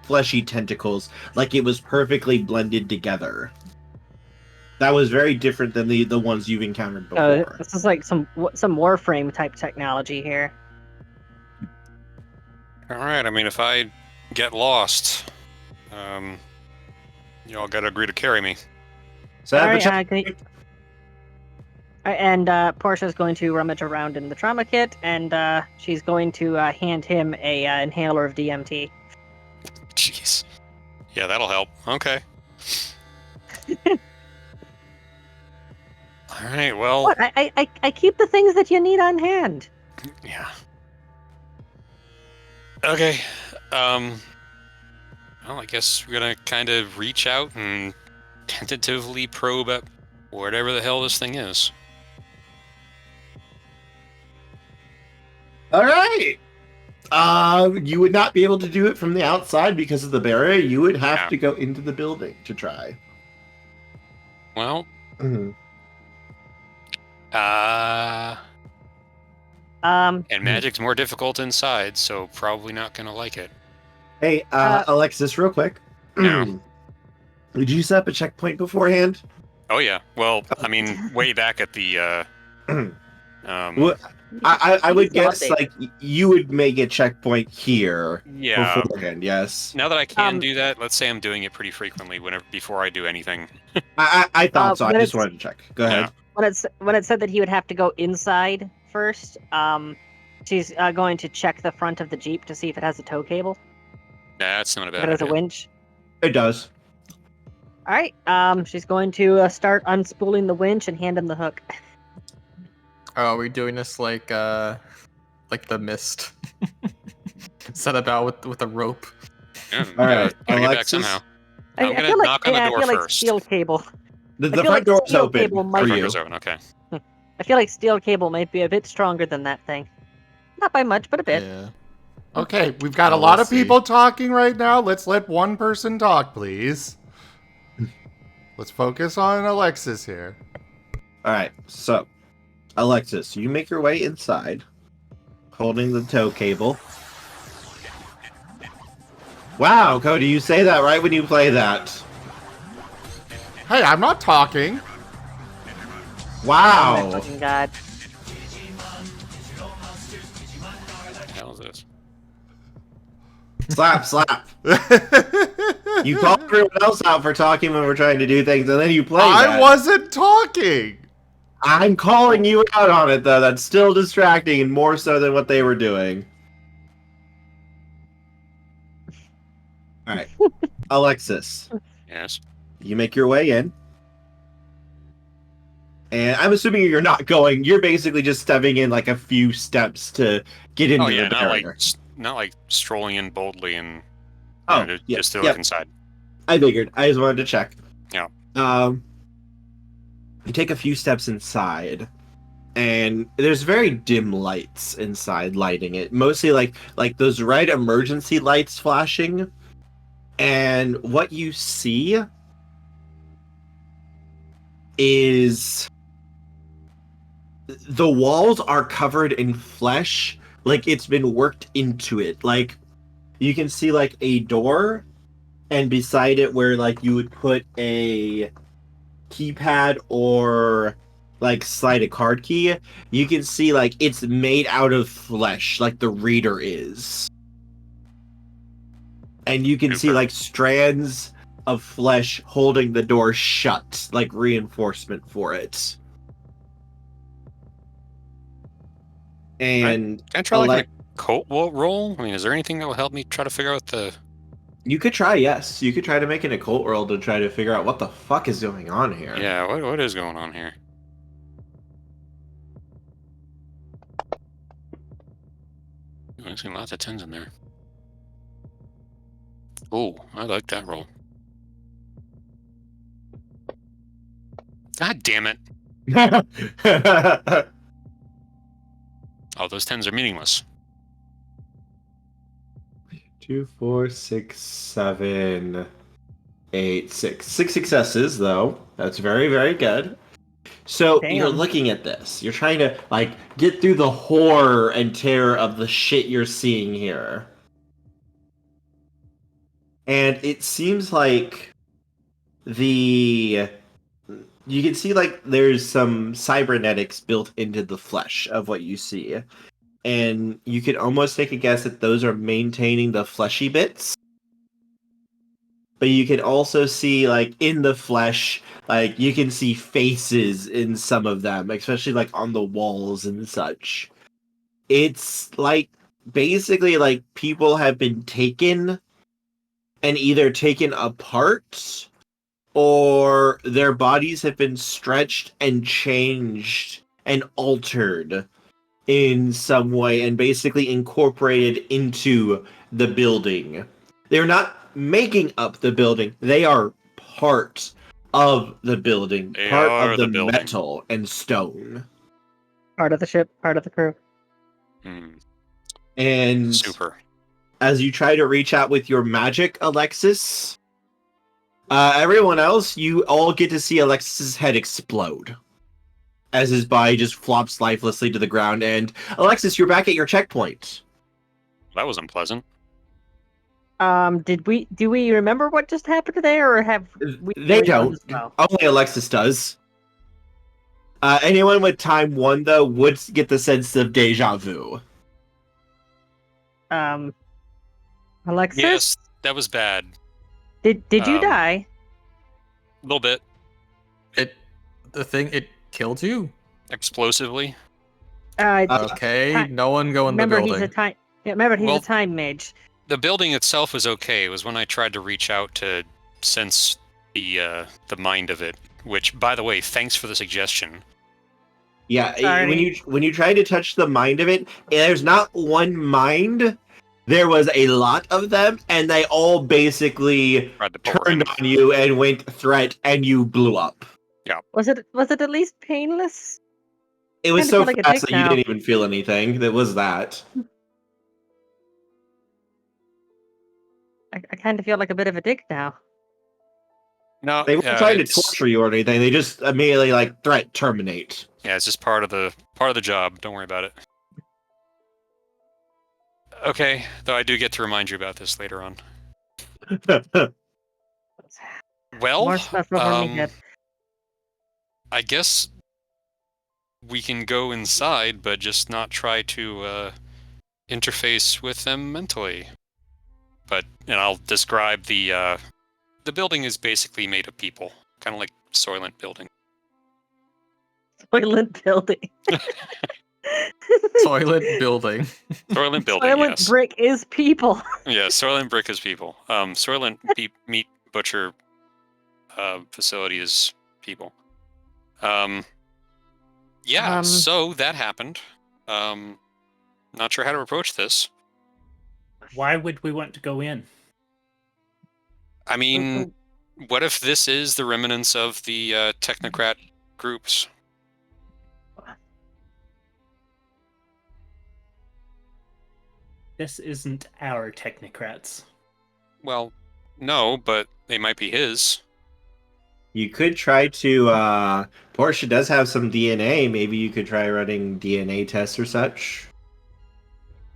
Speaker 2: fleshy tentacles, like it was perfectly blended together. That was very different than the ones you've encountered before.
Speaker 4: This is like some Warframe type technology here.
Speaker 5: All right. I mean, if I get lost, y'all gotta agree to carry me.
Speaker 2: So
Speaker 4: All right, and Portia's going to rummage around in the trauma kit, and she's going to hand him a inhaler of DMT.
Speaker 5: Jeez. Yeah, that'll help. Okay. All right. Well.
Speaker 4: What? I keep the things that you need on hand.
Speaker 5: Yeah. Okay. Well, I guess we're gonna kind of reach out and tentatively probe at whatever the hell this thing is.
Speaker 2: All right. You would not be able to do it from the outside because of the barrier. You would have to go into the building to try.
Speaker 5: Well.
Speaker 2: Mm-hmm.
Speaker 5: And magic's more difficult inside, so probably not gonna like it.
Speaker 2: Hey, Alexis, real quick.
Speaker 5: Yeah.
Speaker 2: Did you set up a checkpoint beforehand?
Speaker 5: Oh yeah. Well, I mean, way back at the.
Speaker 2: Well, I would guess like you would make a checkpoint here beforehand. Yes.
Speaker 5: Now that I can do that, let's say I'm doing it pretty frequently before I do anything.
Speaker 2: I thought so. I just wanted to check. Go ahead.
Speaker 4: When it said that he would have to go inside first, she's going to check the front of the Jeep to see if it has a tow cable.
Speaker 5: That's not a bad
Speaker 4: If it has a
Speaker 5: idea.
Speaker 4: winch.
Speaker 2: It does.
Speaker 4: All right. She's going to start unspooling the winch and hand him the hook.
Speaker 6: Oh, are we doing this like the mist? Set about with a rope.
Speaker 5: Yeah,
Speaker 2: All right,
Speaker 5: gotta get back
Speaker 2: Alexis?
Speaker 5: somehow.
Speaker 4: I
Speaker 5: I'm gonna
Speaker 4: feel like,
Speaker 5: knock on the door
Speaker 4: I feel like
Speaker 5: first.
Speaker 4: steel cable.
Speaker 2: The
Speaker 4: I feel
Speaker 2: front
Speaker 4: like
Speaker 2: door's
Speaker 4: steel
Speaker 2: open
Speaker 4: cable
Speaker 2: for
Speaker 4: might-
Speaker 5: Front
Speaker 2: you.
Speaker 5: door's open. Okay.
Speaker 4: I feel like steel cable might be a bit stronger than that thing. Not by much, but a bit.
Speaker 6: Yeah.
Speaker 1: Okay, we've got a
Speaker 6: We'll
Speaker 1: lot of
Speaker 6: see.
Speaker 1: people talking right now. Let's let one person talk, please. Let's focus on Alexis here.
Speaker 2: All right. So, Alexis, you make your way inside, holding the tow cable. Wow, Cody, you say that right when you play that.
Speaker 1: Hey, I'm not talking.
Speaker 4: Oh my
Speaker 2: Wow.
Speaker 4: fucking god.
Speaker 5: What the hell is this?
Speaker 2: Slap, slap. You call everyone else out for talking when we're trying to do things, and then you play
Speaker 1: I
Speaker 2: that.
Speaker 1: wasn't talking.
Speaker 2: I'm calling you out on it, though. That's still distracting, and more so than what they were doing. Alright. Alexis,
Speaker 5: Yes.
Speaker 2: you make your way in. And I'm assuming you're not going. You're basically just stepping in like a few steps to get into
Speaker 5: Oh yeah,
Speaker 2: the barrier.
Speaker 5: not like strolling in boldly and
Speaker 2: Oh,
Speaker 5: just to look inside.
Speaker 2: I figured. I just wanted to check.
Speaker 5: Yeah.
Speaker 2: You take a few steps inside, and there's very dim lights inside lighting it. Mostly like those red emergency lights flashing. And what you see is the walls are covered in flesh, like it's been worked into it. Like you can see like a door, and beside it where like you would put a keypad or like slide a card key, you can see like it's made out of flesh, like the reader is. And you can see like strands of flesh holding the door shut, like reinforcement for it. And
Speaker 5: Can I try like a cult roll? I mean, is there anything that will help me try to figure out the...
Speaker 2: you could try, yes. You could try to make an occult roll to try to figure out what the fuck is going on here.
Speaker 5: Yeah, what is going on here? I've seen lots of 10s in there. Oh, I like that roll. God damn it. Oh, those 10s are meaningless.
Speaker 2: 2, 4, 6, 7, 8, 6. 6 successes, though. That's very, very good. So you're
Speaker 4: Damn.
Speaker 2: looking at this. You're trying to like get through the horror and terror of the shit you're seeing here. And it seems like you can see like there's some cybernetics built into the flesh of what you see. And you could almost take a guess that those are maintaining the fleshy bits. But you can also see, like, in the flesh, like, you can see faces in some of them, especially, like, on the walls and such. It's, like, basically, like, people have been taken and either taken apart or their bodies have been stretched and changed and altered in some way and basically incorporated into the building. They're not making up the building. They are part of the building.
Speaker 5: They
Speaker 2: part
Speaker 5: are
Speaker 2: of the
Speaker 5: the building.
Speaker 2: metal and stone.
Speaker 4: Part of the ship, part of the crew.
Speaker 2: And
Speaker 5: Super.
Speaker 2: as you try to reach out with your magic, Alexis, everyone else, you all get to see Alexis's head explode as his body just flops lifelessly to the ground. And Alexis, you're back at your checkpoint.
Speaker 5: That was unpleasant.
Speaker 4: Do we remember what just happened there, or have we?
Speaker 2: They don't.
Speaker 4: Well?
Speaker 2: Only Alexis does. Anyone with time 1, though, would get the sense of deja vu.
Speaker 4: Alexis,
Speaker 5: Yes, that was bad.
Speaker 4: did you die?
Speaker 5: A little bit.
Speaker 6: It killed you?
Speaker 5: Explosively.
Speaker 6: Okay, no one go in the
Speaker 4: Remember,
Speaker 6: building.
Speaker 4: he's a time. Yeah, remember, he's
Speaker 5: Well-
Speaker 4: a time mage.
Speaker 5: The building itself was okay. It was when I tried to reach out to sense the mind of it. Which, by the way, thanks for the suggestion.
Speaker 2: Yeah,
Speaker 4: Sorry.
Speaker 2: when you try to touch the mind of it, there's not one mind. There was a lot of them, and they all basically
Speaker 5: Tried to pull her
Speaker 2: turned
Speaker 5: in.
Speaker 2: on you and went threat, and you blew up.
Speaker 4: Was it at least painless?
Speaker 2: It was
Speaker 4: Kinda
Speaker 2: so
Speaker 4: feel like a
Speaker 2: fast
Speaker 4: dick
Speaker 2: that you
Speaker 4: now.
Speaker 2: didn't even feel anything. That was that.
Speaker 4: I kind of feel like a bit of a dick now.
Speaker 5: No,
Speaker 2: They weren't trying to torture you or anything. They just immediately like threat terminate.
Speaker 5: Yeah, it's just part of the job. Don't worry about it. Okay, though I do get to remind you about this later on. Well,
Speaker 4: More stuff before me, Dad.
Speaker 5: I guess we can go inside, but just not try to interface with them mentally. And I'll describe the building is basically made of people, kind of like Soylent Building.
Speaker 4: Soylent Building.
Speaker 6: Toilet building.
Speaker 5: Soylent Building,
Speaker 4: Soylent
Speaker 5: yes.
Speaker 4: Brick is people.
Speaker 5: Yeah, Soylent Brick is people. Soylent Meat Butcher facility is people. Yeah, so that happened. Not sure how to approach this.
Speaker 3: Why would we want to go in?
Speaker 5: I mean, what if this is the remnants of the technocrat groups?
Speaker 3: This isn't our technocrats.
Speaker 5: Well, no, but they might be his.
Speaker 2: You could try to. Portia does have some DNA. Maybe you could try running DNA tests or such.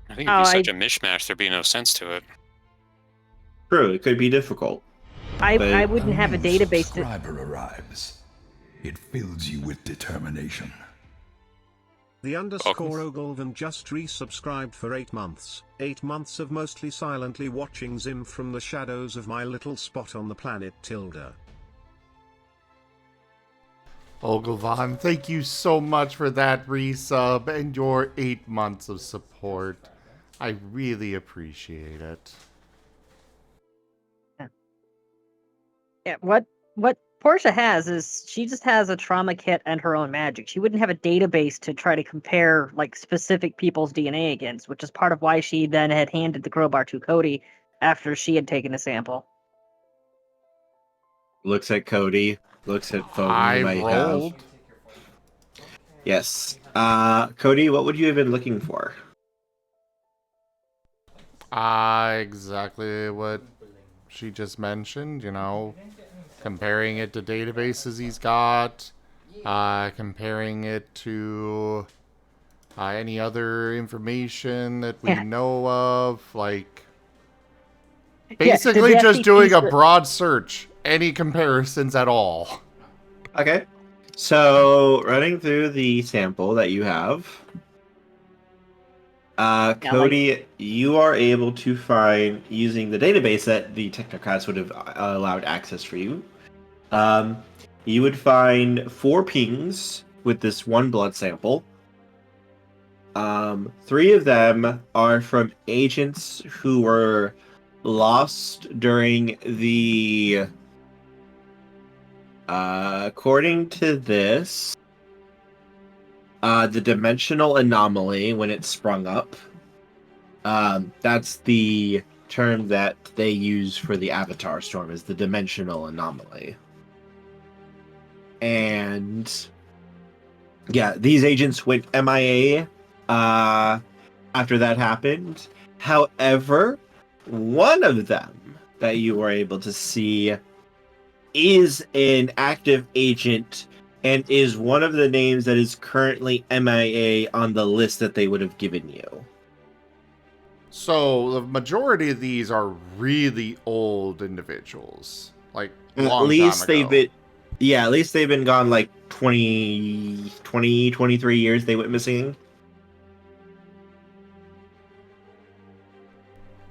Speaker 5: I think it'd be such a mishmash, there'd be no sense to it.
Speaker 2: True, it could be difficult.
Speaker 4: I wouldn't have a database to...
Speaker 8: subscriber arrives. It fills you with determination.
Speaker 7: The underscore Ogilvin just resubscribed for 8 months. 8 months of mostly silently watching Zim from the shadows of my little spot on the planet Tilda.
Speaker 1: Ogilvin, thank you so much for that resub and your 8 months of support. I really appreciate it.
Speaker 4: Yeah, what Portia has is she just has a trauma kit and her own magic. She wouldn't have a database to try to compare like specific people's DNA against, which is part of why she then had handed the crowbar to Cody after she had taken a sample.
Speaker 2: Looks at Cody. Looks at phone you might
Speaker 1: rolled.
Speaker 2: have. Yes. Cody, what would you have been looking for?
Speaker 1: Exactly what she just mentioned, you know, comparing it to databases he's got, comparing it to any other information that we know of, like, basically just doing a broad search, any comparisons at all.
Speaker 2: Okay. So, running through the sample that you have, Cody, you are able to find, using the database that the technocrats would have allowed access for you, you would find 4 pings with this one blood sample. 3 of them are from agents who were lost during the... according to this, the dimensional anomaly, when it sprung up, that's the term that they use for the Avatar Storm, is the dimensional anomaly. And yeah, these agents went MIA after that happened. However, one of them that you were able to see is an active agent and is one of the names that is currently MIA on the list that they would have given you.
Speaker 1: So the majority of these are really old individuals, like
Speaker 2: At
Speaker 1: long
Speaker 2: least
Speaker 1: time
Speaker 2: they've
Speaker 1: ago.
Speaker 2: been, yeah, at least they've been gone like 23 years they went missing.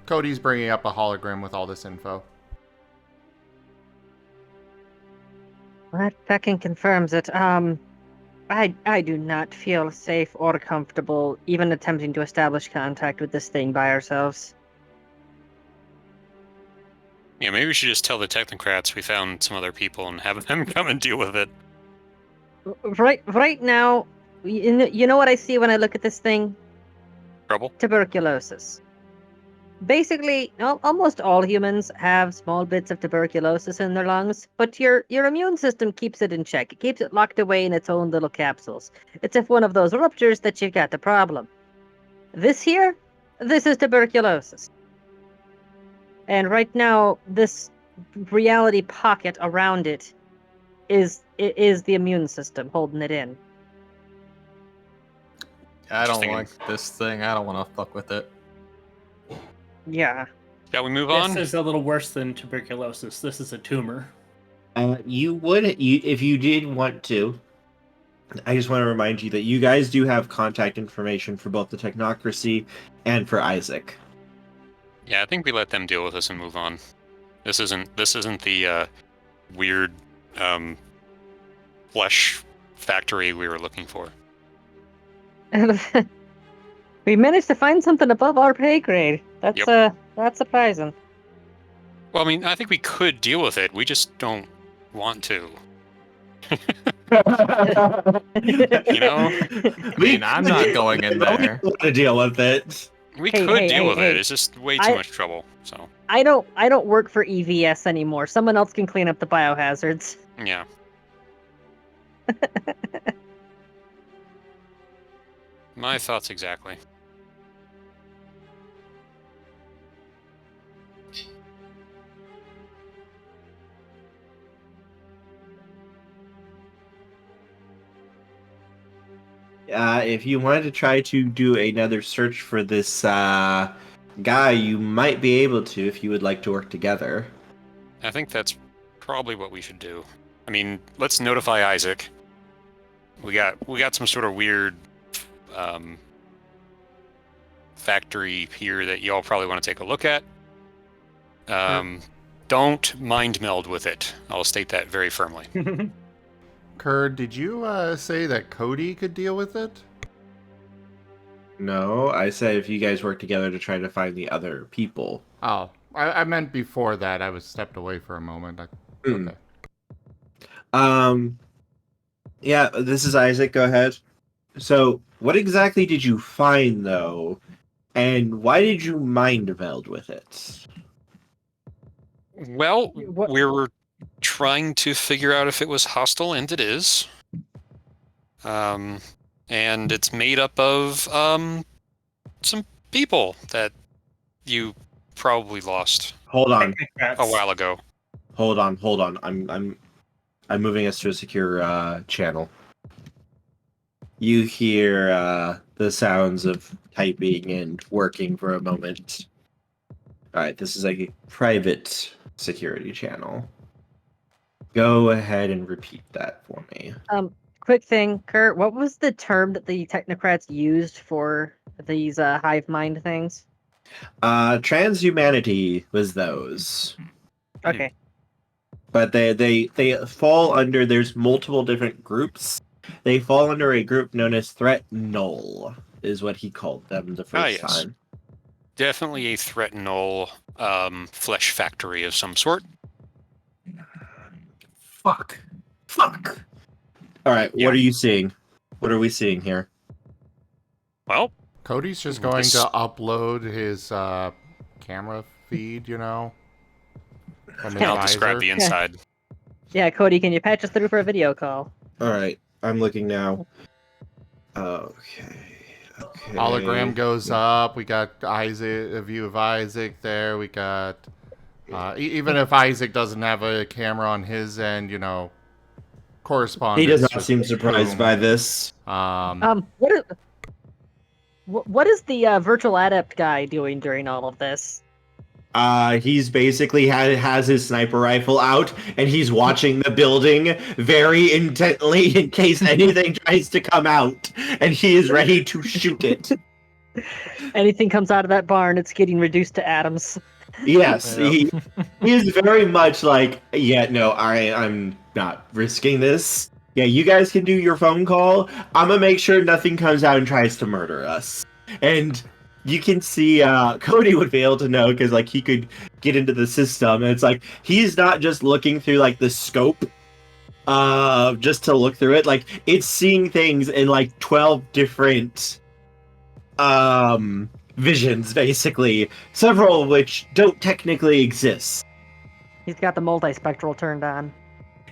Speaker 1: Cody's bringing up a hologram with all this info.
Speaker 4: That fucking confirms it. I do not feel safe or comfortable even attempting to establish contact with this thing by ourselves.
Speaker 5: Yeah, maybe we should just tell the technocrats we found some other people and have them come and deal with it.
Speaker 4: Right now, you know what I see when I look at this thing?
Speaker 5: Trouble?
Speaker 4: Tuberculosis. Basically, almost all humans have small bits of tuberculosis in their lungs, but your immune system keeps it in check. It keeps it locked away in its own little capsules. It's if one of those ruptures that you've got the problem. This is tuberculosis. And right now, this reality pocket around it is the immune system holding it in.
Speaker 6: I don't like this thing. I don't want to fuck with it.
Speaker 4: Yeah.
Speaker 5: Shall we move on?
Speaker 3: This is a little worse than tuberculosis. This is a tumor.
Speaker 2: You would, if you did want to, I just want to remind you that you guys do have contact information for both the Technocracy and for Isaac.
Speaker 5: Yeah, I think we let them deal with us and move on. This isn't the weird flesh factory we were looking for.
Speaker 4: We managed to find something above our pay grade.
Speaker 5: Yep.
Speaker 4: That's surprising.
Speaker 5: Well, I mean, I think we could deal with it. We just don't want to. You know?
Speaker 6: I mean, I'm not going in there.
Speaker 2: We want to deal with it.
Speaker 5: We
Speaker 4: Hey,
Speaker 5: could
Speaker 4: hey,
Speaker 5: deal
Speaker 4: hey,
Speaker 5: with
Speaker 4: hey.
Speaker 5: it. It's just way too much trouble. So
Speaker 4: I don't work for EVS anymore. Someone else can clean up the biohazards.
Speaker 5: yeah. My thoughts exactly.
Speaker 2: If you wanted to try to do another search for this guy, you might be able to if you would like to work together.
Speaker 5: I think that's probably what we should do. I mean, let's notify Isaac. We got some sort of weird factory here that y'all probably want to take a look at. Don't mind meld with it. I'll state that very firmly.
Speaker 1: Kerr, did you say that Cody could deal with it?
Speaker 2: No, I said if you guys work together to try to find the other people.
Speaker 1: Oh, I meant before that. I was stepped away for a moment. Okay.
Speaker 2: Yeah, this is Isaac. Go ahead. So, what exactly did you find, though? And why did you mind meld with it?
Speaker 5: Well, we were trying to figure out if it was hostile, and it is. And it's made up of some people that you probably lost
Speaker 2: Hold on.
Speaker 5: a while ago.
Speaker 2: Hold on. I'm moving us to a secure channel. You hear the sounds of typing and working for a moment. Alright, this is a private security channel. Go ahead and repeat that for me.
Speaker 4: Quick thing, Kurt. What was the term that the technocrats used for these hive mind things?
Speaker 2: Transhumanity was those.
Speaker 4: Okay.
Speaker 2: But they fall under, there's multiple different groups. They fall under a group known as Threat Null, is what he called them the first
Speaker 5: yes.
Speaker 2: time.
Speaker 5: Definitely a threat null flesh factory of some sort.
Speaker 2: Fuck. Alright,
Speaker 5: Yeah.
Speaker 2: What are you seeing? What are we seeing here?
Speaker 5: Well,
Speaker 1: Cody's just going to upload his camera feed, you know? From his
Speaker 5: I'll
Speaker 1: visor.
Speaker 5: describe the inside.
Speaker 4: Yeah, Cody, can you patch us through for a video call?
Speaker 2: Alright, I'm looking now. Okay.
Speaker 1: Hologram goes up. We got Isaac, a view of Isaac there. We got, even if Isaac doesn't have a camera on his end, you know, correspondence.
Speaker 2: He does not
Speaker 1: should
Speaker 2: seem surprised
Speaker 1: boom.
Speaker 2: by this.
Speaker 4: What is the virtual adept guy doing during all of this?
Speaker 2: He's basically has his sniper rifle out, and he's watching the building very intently in case anything tries to come out, and he is ready to shoot it.
Speaker 4: Anything comes out of that barn, it's getting reduced to atoms.
Speaker 2: Yes,
Speaker 6: Yep.
Speaker 2: he is very much like, yeah, no, I'm not risking this. Yeah, you guys can do your phone call. I'm gonna make sure nothing comes out and tries to murder us. And you can see Cody would be able to know because like he could get into the system, and it's like he's not just looking through like the scope just to look through it. Like it's seeing things in like 12 different visions, basically, several of which don't technically exist.
Speaker 4: He's got the multispectral turned on.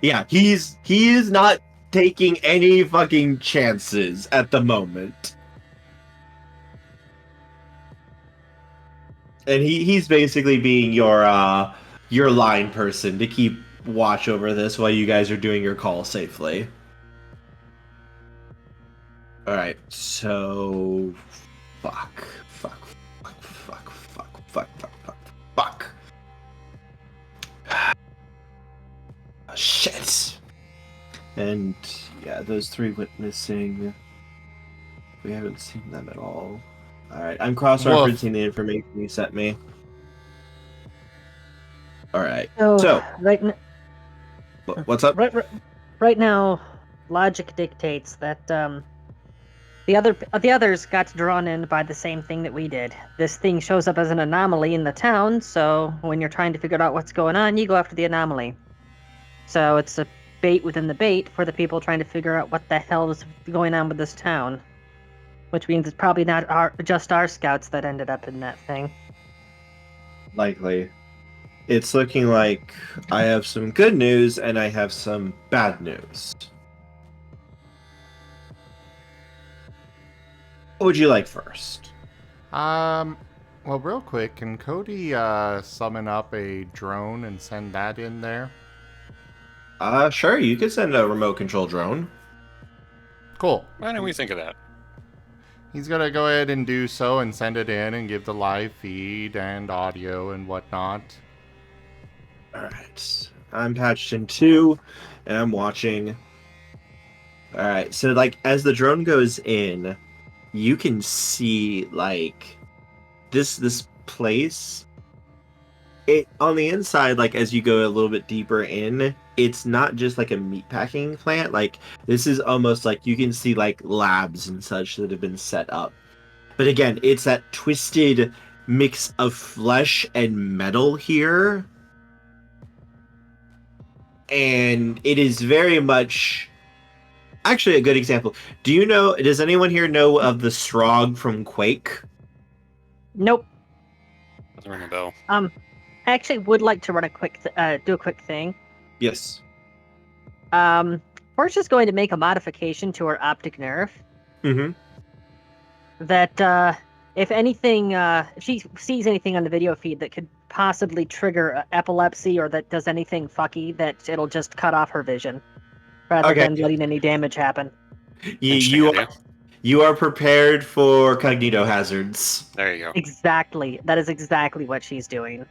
Speaker 2: Yeah, he is not taking any fucking chances at the moment. And he's basically being your line person to keep watch over this while you guys are doing your call safely. Alright, so fuck. Shit. And Yeah, those 3 went missing. We haven't seen them at all. Alright, I'm cross-referencing the information you sent me. Alright, so,
Speaker 4: right,
Speaker 2: what's up?
Speaker 4: right now, logic dictates that the others got drawn in by the same thing that we did. This thing shows up as an anomaly in the town, so when you're trying to figure out what's going on, you go after the anomaly. So it's a bait within the bait for the people trying to figure out what the hell is going on with this town. Which means it's probably not just our scouts that ended up in that thing.
Speaker 2: Likely. It's looking like I have some good news and I have some bad news. What would you like first?
Speaker 1: Well, real quick, can Cody summon up a drone and send that in there?
Speaker 2: Sure, you could send a remote control drone.
Speaker 1: Cool.
Speaker 5: Why didn't we think of that?
Speaker 1: He's gonna go ahead and do so and send it in and give the live feed and audio and whatnot.
Speaker 2: Alright. I'm patched in 2, and I'm watching. Alright, so like as the drone goes in, you can see like this place. It on the inside, like as you go a little bit deeper in, it's not just like a meatpacking plant. Like this is almost like you can see like labs and such that have been set up. But again, it's that twisted mix of flesh and metal here. And it is very much actually a good example. Does anyone here know of the Strogg from Quake?
Speaker 4: Nope.
Speaker 5: Doesn't ring a bell.
Speaker 4: I actually would like to run do a quick thing.
Speaker 2: Yes.
Speaker 4: Portia's going to make a modification to her optic nerve.
Speaker 2: Mm-hmm.
Speaker 4: That if anything, if she sees anything on the video feed that could possibly trigger epilepsy or that does anything fucky, that it'll just cut off her vision rather than letting any damage happen.
Speaker 2: You are prepared for cognito hazards.
Speaker 5: There you go.
Speaker 4: Exactly. That is exactly what she's doing.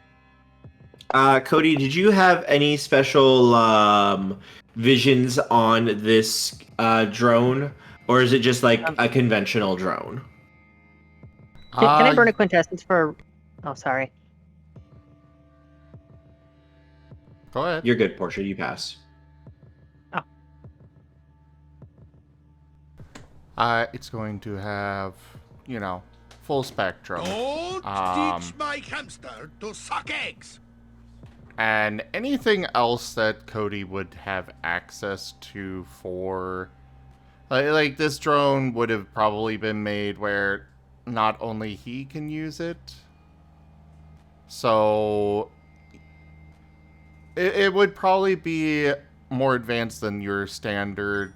Speaker 2: Cody, did you have any special visions on this drone, or is it just like a conventional drone?
Speaker 4: Can I burn a quintessence for? Oh, sorry.
Speaker 1: Go ahead.
Speaker 2: You're good, Portia. You pass.
Speaker 1: It's going to have, full spectrum.
Speaker 9: Don't teach my hamster to suck eggs!
Speaker 1: And anything else that Cody would have access to for... Like, this drone would have probably been made where not only he can use it. So... It would probably be more advanced than your standard,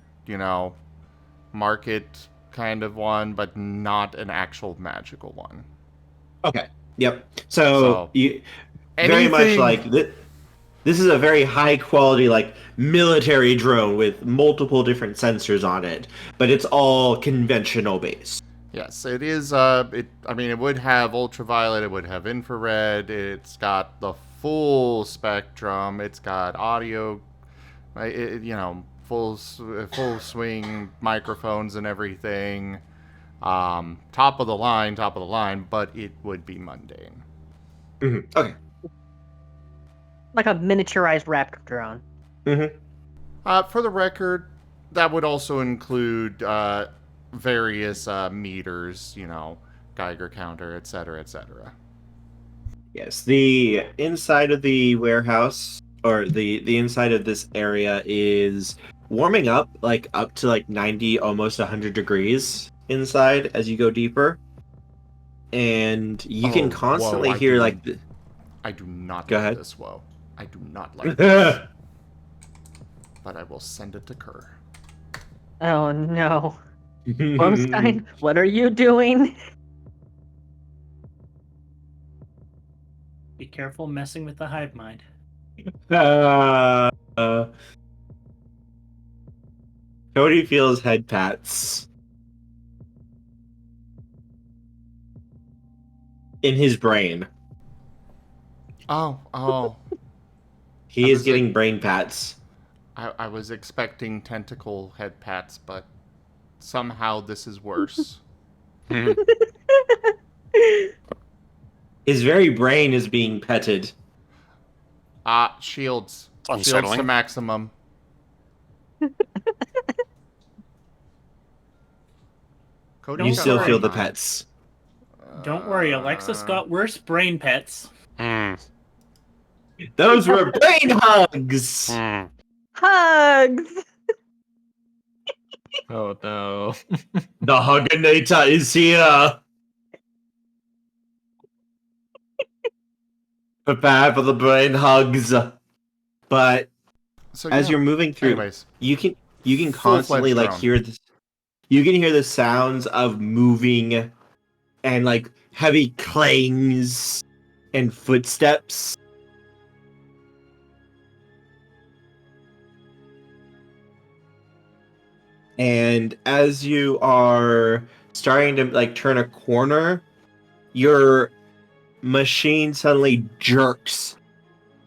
Speaker 1: market kind of one, but not an actual magical one.
Speaker 2: Okay. Yep. So you very much like this is a very high quality like military drone with multiple different sensors on it, but it's all conventional based.
Speaker 1: Yes, it is. It would have ultraviolet. It would have infrared. It's got the full spectrum. It's got audio. Full swing microphones and everything. Top of the line, but it would be mundane.
Speaker 2: Mm-hmm. Okay.
Speaker 4: Like a miniaturized raptor drone.
Speaker 2: Mm-hmm.
Speaker 1: For the record, that would also include various meters, Geiger counter, etc., etc.
Speaker 2: Yes, the inside of the warehouse or the inside of this area is warming up like up to like 90, almost 100 degrees inside as you go deeper. And you can constantly hear like
Speaker 1: I do not
Speaker 2: Go
Speaker 1: like
Speaker 2: ahead.
Speaker 1: this, whoa. I do not like this. But I will send it to Kerr.
Speaker 4: Oh no. Wormstein, what are you doing?
Speaker 3: Be careful messing with the hive mind.
Speaker 2: Cody feels head pats in his brain.
Speaker 1: Oh.
Speaker 2: He is getting brain pats.
Speaker 1: I was expecting tentacle head pats, but somehow this is worse.
Speaker 2: His very brain is being petted.
Speaker 1: Shields. Shields
Speaker 5: Unsettling.
Speaker 1: to maximum. Cody,
Speaker 2: You
Speaker 3: Don't
Speaker 2: still
Speaker 3: worry.
Speaker 2: feel the pets.
Speaker 3: Don't worry, Alexis got worse brain pets.
Speaker 2: Those were brain hugs!
Speaker 4: Hugs!
Speaker 6: Oh no.
Speaker 2: The Hugginator is here! Prepare for the brain hugs. But
Speaker 1: So,
Speaker 2: as
Speaker 1: yeah.
Speaker 2: you're moving through,
Speaker 1: Anyways,
Speaker 2: you can
Speaker 1: Full-fledged
Speaker 2: constantly like
Speaker 1: drone.
Speaker 2: hear this. You can hear the sounds of moving and like heavy clangs and footsteps. And as you are starting to like turn a corner, your machine suddenly jerks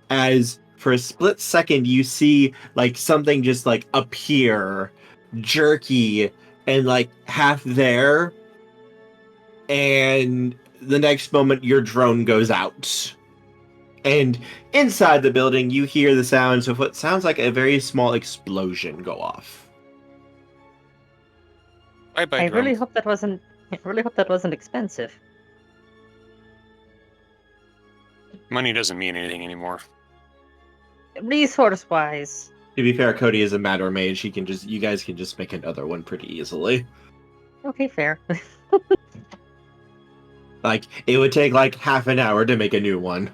Speaker 2: as for a split second you see like something just like appear jerky and like half there, and the next moment your drone goes out, and inside the building you hear the sounds of what sounds like a very small explosion go off.
Speaker 5: Bye bye,
Speaker 4: I
Speaker 5: drone.
Speaker 4: really hope that wasn't expensive.
Speaker 5: Money doesn't mean anything anymore.
Speaker 4: Resource wise.
Speaker 2: To be fair, Cody is a matter mage. You guys can just make another one pretty easily.
Speaker 4: Okay, fair.
Speaker 2: Like, it would take like half an hour to make a new one.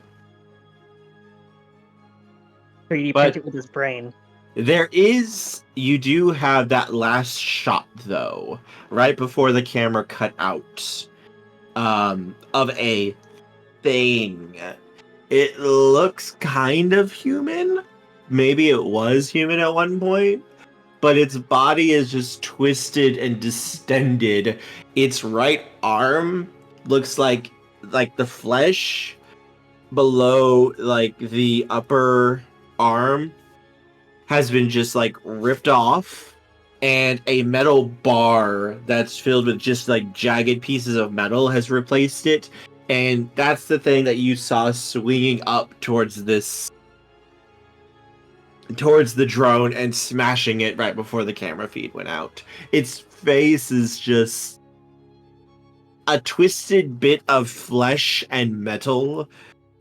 Speaker 4: 3D
Speaker 2: But-
Speaker 4: print it with his brain.
Speaker 2: You do have that last shot though, right before the camera cut out, of a thing. It looks kind of human. Maybe it was human at one point, but its body is just twisted and distended. Its right arm looks like the flesh below like the upper arm has been just like ripped off, and a metal bar that's filled with just like jagged pieces of metal has replaced it, and that's the thing that you saw swinging up towards the drone and smashing it right before the camera feed went out. Its face is just a twisted bit of flesh and metal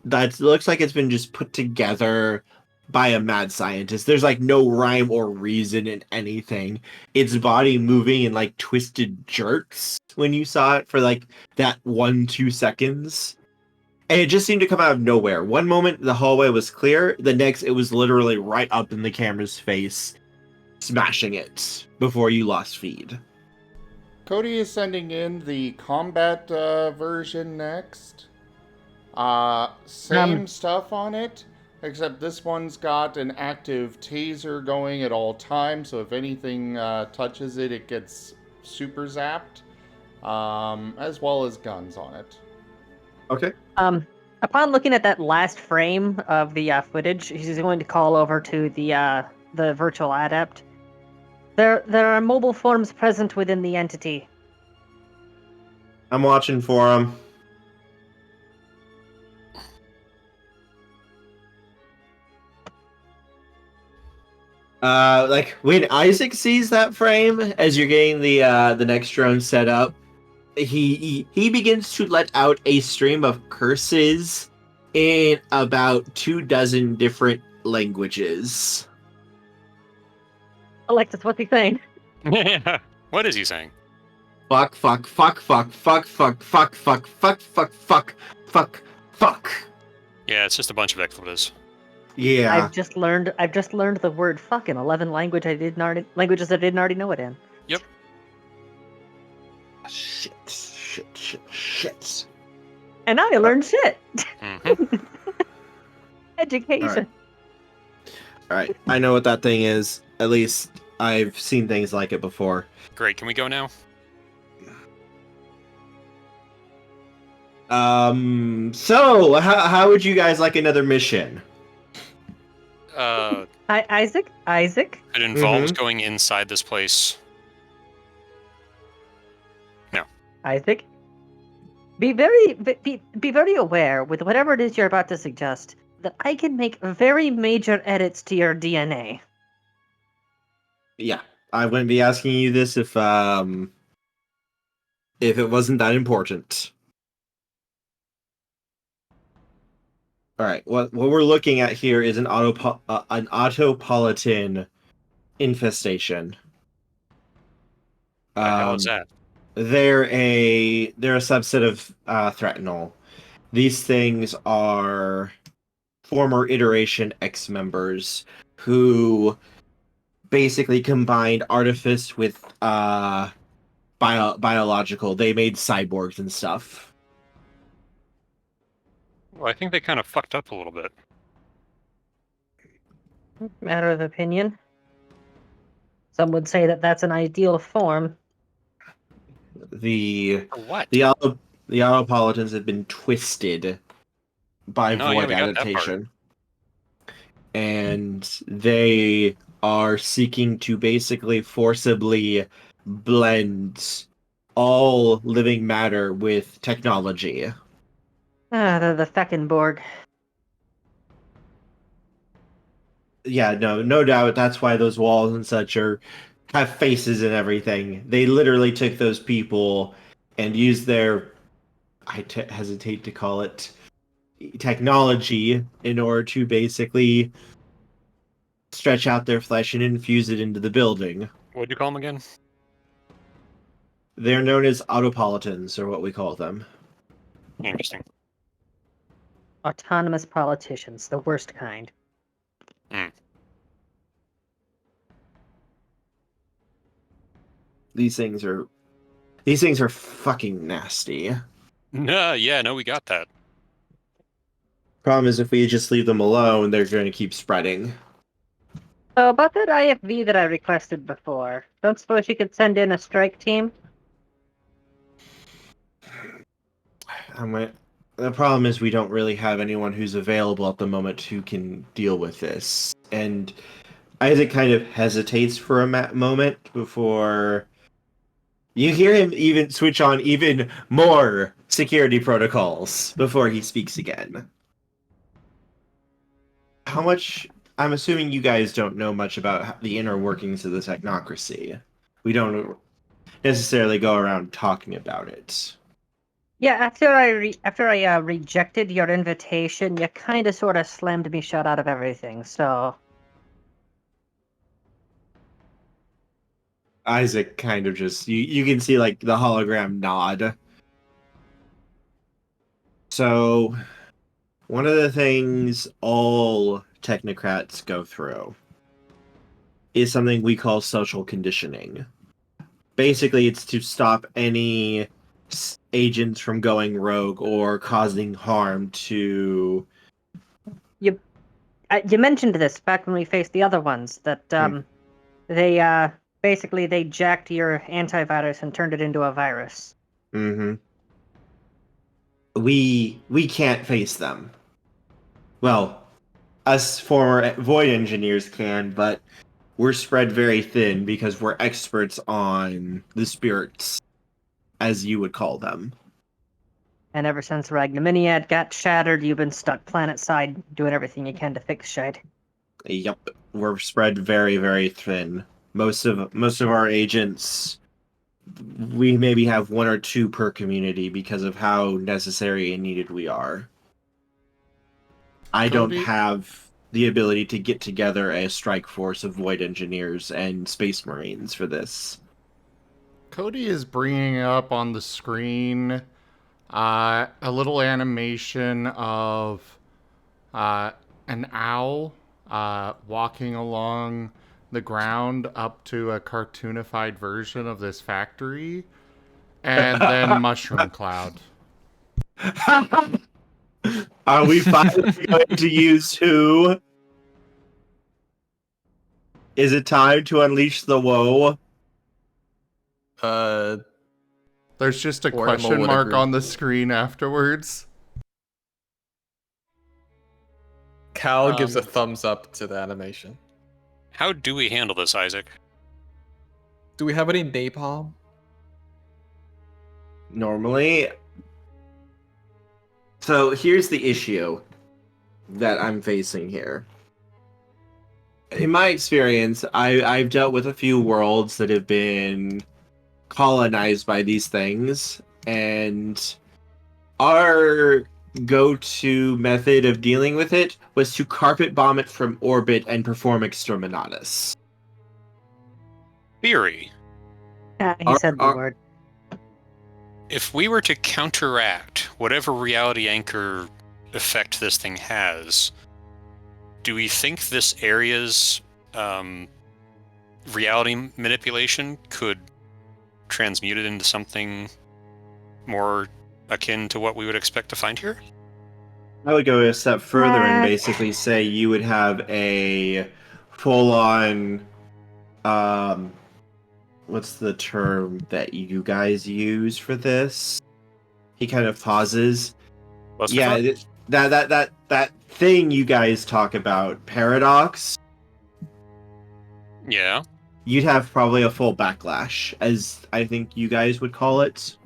Speaker 2: that looks like it's been just put together by a mad scientist. There's like no rhyme or reason in anything. Its body moving in like twisted jerks when you saw it for like that 1-2 seconds. And it just seemed to come out of nowhere. One moment the hallway was clear, the next it was literally right up in the camera's face, smashing it before you lost feed.
Speaker 1: Cody is sending in the combat version next. Same stuff on it, except this one's got an active taser going at all times, so if anything touches it, it gets super zapped, as well as guns on it.
Speaker 2: Okay.
Speaker 4: Upon looking at that last frame of the footage, he's going to call over to the virtual adept. There are mobile forms present within the entity.
Speaker 2: I'm watching for him. Like when Isaac sees that frame as you're getting the next drone set up, he begins to let out a stream of curses in about 24 different languages.
Speaker 4: Alexis, what's he saying?
Speaker 5: What is he saying?
Speaker 2: Fuck, fuck, fuck, fuck, fuck, fuck, fuck, fuck, fuck, fuck, fuck, fuck, fuck.
Speaker 5: Yeah, it's just a bunch of expletives.
Speaker 2: Yeah.
Speaker 4: I've just learned the word "fuck" in 11 languages I didn't already know it in.
Speaker 5: Yep.
Speaker 2: Shit.
Speaker 4: And I learned shit.
Speaker 5: Mhm.
Speaker 4: Education.
Speaker 2: All right. I know what that thing is. At least I've seen things like it before.
Speaker 5: Great, can we go now?
Speaker 2: So how would you guys like another mission?
Speaker 4: Hi, Isaac. Isaac.
Speaker 5: It involves going inside this place. No.
Speaker 4: Isaac. Be very aware with whatever it is you're about to suggest that I can make very major edits to your DNA.
Speaker 2: Yeah, I wouldn't be asking you this if it wasn't that important. All right, what we're looking at here is an autopolitan infestation.
Speaker 5: The hell is that?
Speaker 2: They're a subset of Threatenol. These things are former iteration X members who basically combined artifice with biological. They made cyborgs and stuff.
Speaker 5: Well, I think they kind of fucked up a little bit.
Speaker 4: Matter of opinion. Some would say that that's an ideal form.
Speaker 2: The
Speaker 5: what?
Speaker 2: The autopolitans have been twisted by void adaptation, and they are seeking to basically forcibly blend all living matter with technology.
Speaker 4: They're the Feckenborg.
Speaker 2: Yeah, no doubt. That's why those walls and such have faces and everything. They literally took those people and used their, hesitate to call it, technology in order to basically stretch out their flesh and infuse it into the building.
Speaker 5: What'd you call them again?
Speaker 2: They're known as autopolitans, or what we call them.
Speaker 5: Interesting.
Speaker 4: Autonomous politicians, the worst kind.
Speaker 2: These things are fucking nasty.
Speaker 5: No, we got that.
Speaker 2: Problem is, if we just leave them alone, they're going to keep spreading.
Speaker 4: So about that IFV that I requested before, don't suppose you could send in a strike team?
Speaker 2: The problem is we don't really have anyone who's available at the moment who can deal with this. And Isaac kind of hesitates for a moment before you hear him even switch on even more security protocols before he speaks again. How much... I'm assuming you guys don't know much about the inner workings of the technocracy. We don't necessarily go around talking about it.
Speaker 4: Yeah, after I rejected your invitation, you kind of sort of slammed me shut out of everything, so...
Speaker 2: Isaac kind of just... You can see, like, the hologram nod. So, one of the things all technocrats go through is something we call social conditioning. Basically, it's to stop any agents from going rogue or causing harm to...
Speaker 4: You mentioned this back when we faced the other ones, that they basically they jacked your antivirus and turned it into a virus.
Speaker 2: Mm-hmm. We can't face them. Well, us former Void engineers can, but we're spread very thin because we're experts on the spirits, as you would call them.
Speaker 4: And ever since Ragnaminiad got shattered, you've been stuck planet-side doing everything you can to fix shit.
Speaker 2: Yep, we're spread very, very thin. Most of our agents, we maybe have 1 or 2 per community because of how necessary and needed we are. I don't have the ability to get together a strike force of Void engineers and Space Marines for this.
Speaker 1: Cody is bringing up on the screen a little animation of an owl walking along the ground up to a cartoonified version of this factory, and then Mushroom Cloud.
Speaker 2: Are we finally going to use who? Is it time to unleash the woe?
Speaker 1: There's just a
Speaker 6: Werenimal
Speaker 1: question
Speaker 6: would
Speaker 1: mark
Speaker 6: agree.
Speaker 1: on the screen afterwards.
Speaker 6: Cal gives a thumbs up to the animation.
Speaker 5: How do we handle this, Isaac?
Speaker 6: Do we have any napalm?
Speaker 2: Normally. So here's the issue that I'm facing here. In my experience, I've dealt with a few worlds that have been colonized by these things, and our go-to method of dealing with it was to carpet bomb it from orbit and perform exterminatus.
Speaker 5: Theory.
Speaker 4: He said the word.
Speaker 5: If we were to counteract whatever reality anchor effect this thing has, do we think this area's reality manipulation could transmute it into something more akin to what we would expect to find here?
Speaker 2: I would go a step further and basically say you would have a full-on, what's the term that you guys use for this? He kind of pauses. Yeah, that thing you guys talk about, paradox.
Speaker 5: Yeah.
Speaker 2: You'd have probably a full backlash, as I think you guys would call it.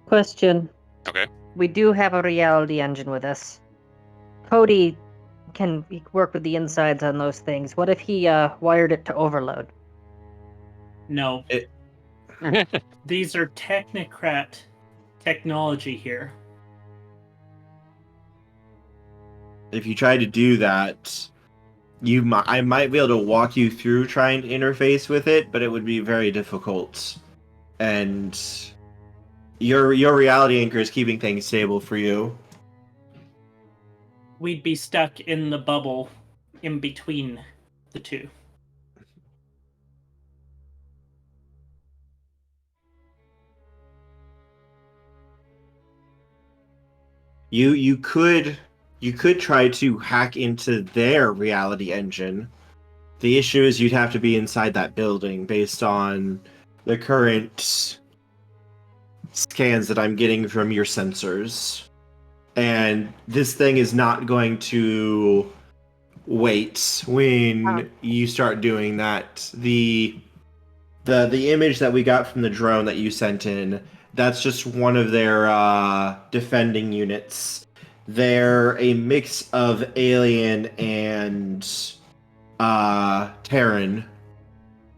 Speaker 4: Question.
Speaker 5: Okay.
Speaker 4: We do have a reality engine with us. Cody can work with the insides on those things. What if he wired it to overload?
Speaker 3: No. These are technocrat technology here.
Speaker 2: If you try to do that, I might be able to walk you through trying to interface with it, but it would be very difficult. And your reality anchor is keeping things stable for you.
Speaker 3: We'd be stuck in the bubble in between the two.
Speaker 2: You could try to hack into their reality engine. The issue is you'd have to be inside that building based on the current scans that I'm getting from your sensors. And this thing is not going to wait when you start doing that. The image that we got from the drone that you sent in, that's just one of their defending units. They're a mix of alien and Terran,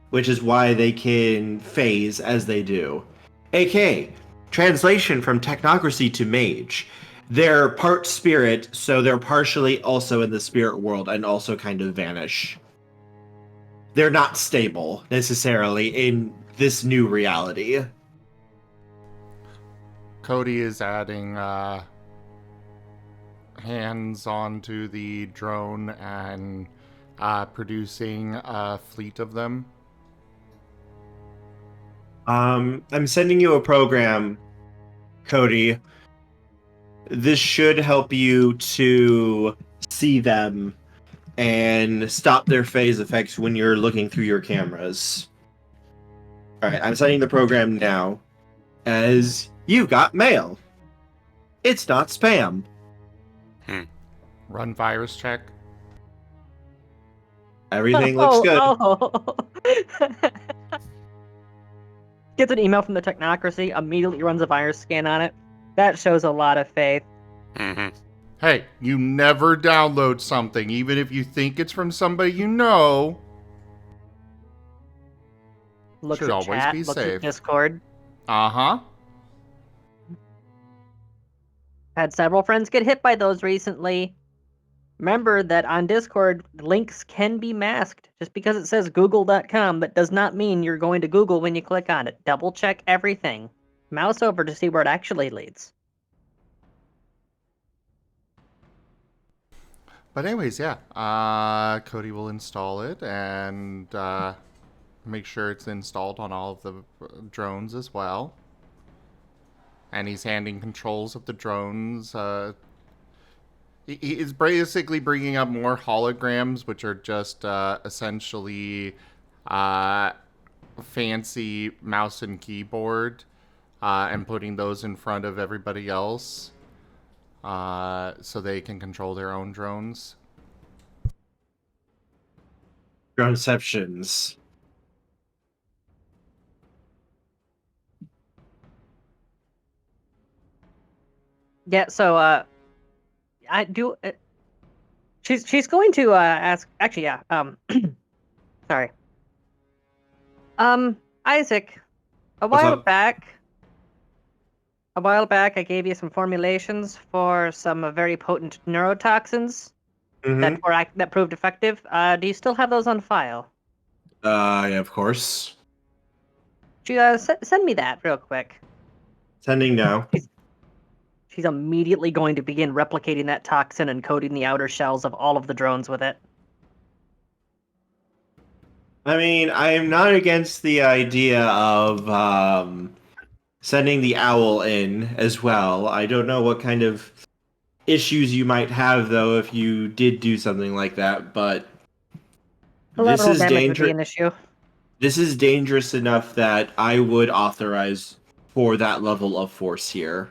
Speaker 2: which is why they can phase as they do. AK, translation from technocracy to mage. They're part spirit, so they're partially also in the spirit world and also kind of vanish. They're not stable, necessarily, in this new reality.
Speaker 1: Cody is adding hands onto the drone and producing a fleet of them.
Speaker 2: I'm sending you a program, Cody. This should help you to see them and stop their phase effects when you're looking through your cameras. Alright, I'm sending the program now. As you got mail. It's not spam.
Speaker 1: Run virus check.
Speaker 2: Everything looks good.
Speaker 4: Gets an email from the technocracy, immediately runs a virus scan on it. That shows a lot of faith.
Speaker 5: Mm-hmm.
Speaker 1: Hey, you never download something, even if you think it's from somebody you know.
Speaker 4: Looks
Speaker 1: Should
Speaker 4: at
Speaker 1: always
Speaker 4: chat,
Speaker 1: be
Speaker 4: looks
Speaker 1: safe.
Speaker 4: at Discord.
Speaker 1: Uh-huh.
Speaker 4: Had several friends get hit by those recently. Remember that on Discord, links can be masked. Just because it says google.com, that does not mean you're going to Google when you click on it. Double check everything. Mouse over to see where it actually leads.
Speaker 1: But anyways, yeah. Cody will install it and make sure it's installed on all of the drones as well. And he's handing controls of the drones. He is basically bringing up more holograms, which are just essentially fancy mouse and keyboard, and putting those in front of everybody else so they can control their own drones.
Speaker 2: Droneceptions.
Speaker 4: Yeah, so I do. She's going to ask. Actually, yeah. Sorry. Isaac, a
Speaker 2: What's
Speaker 4: while
Speaker 2: up?
Speaker 4: back, I gave you some formulations for some very potent neurotoxins
Speaker 2: Mm-hmm.
Speaker 4: that proved effective. Do you still have those on file?
Speaker 2: Yeah, of course.
Speaker 4: Send me that real quick.
Speaker 2: Sending now.
Speaker 4: She's immediately going to begin replicating that toxin and coating the outer shells of all of the drones with it.
Speaker 2: I mean, I am not against the idea of sending the owl in as well. I don't know what kind of issues you might have though if you did do something like that, but this
Speaker 4: Collateral
Speaker 2: is
Speaker 4: damage would be
Speaker 2: dangerous.
Speaker 4: an issue.
Speaker 2: This is dangerous enough that I would authorize for that level of force here.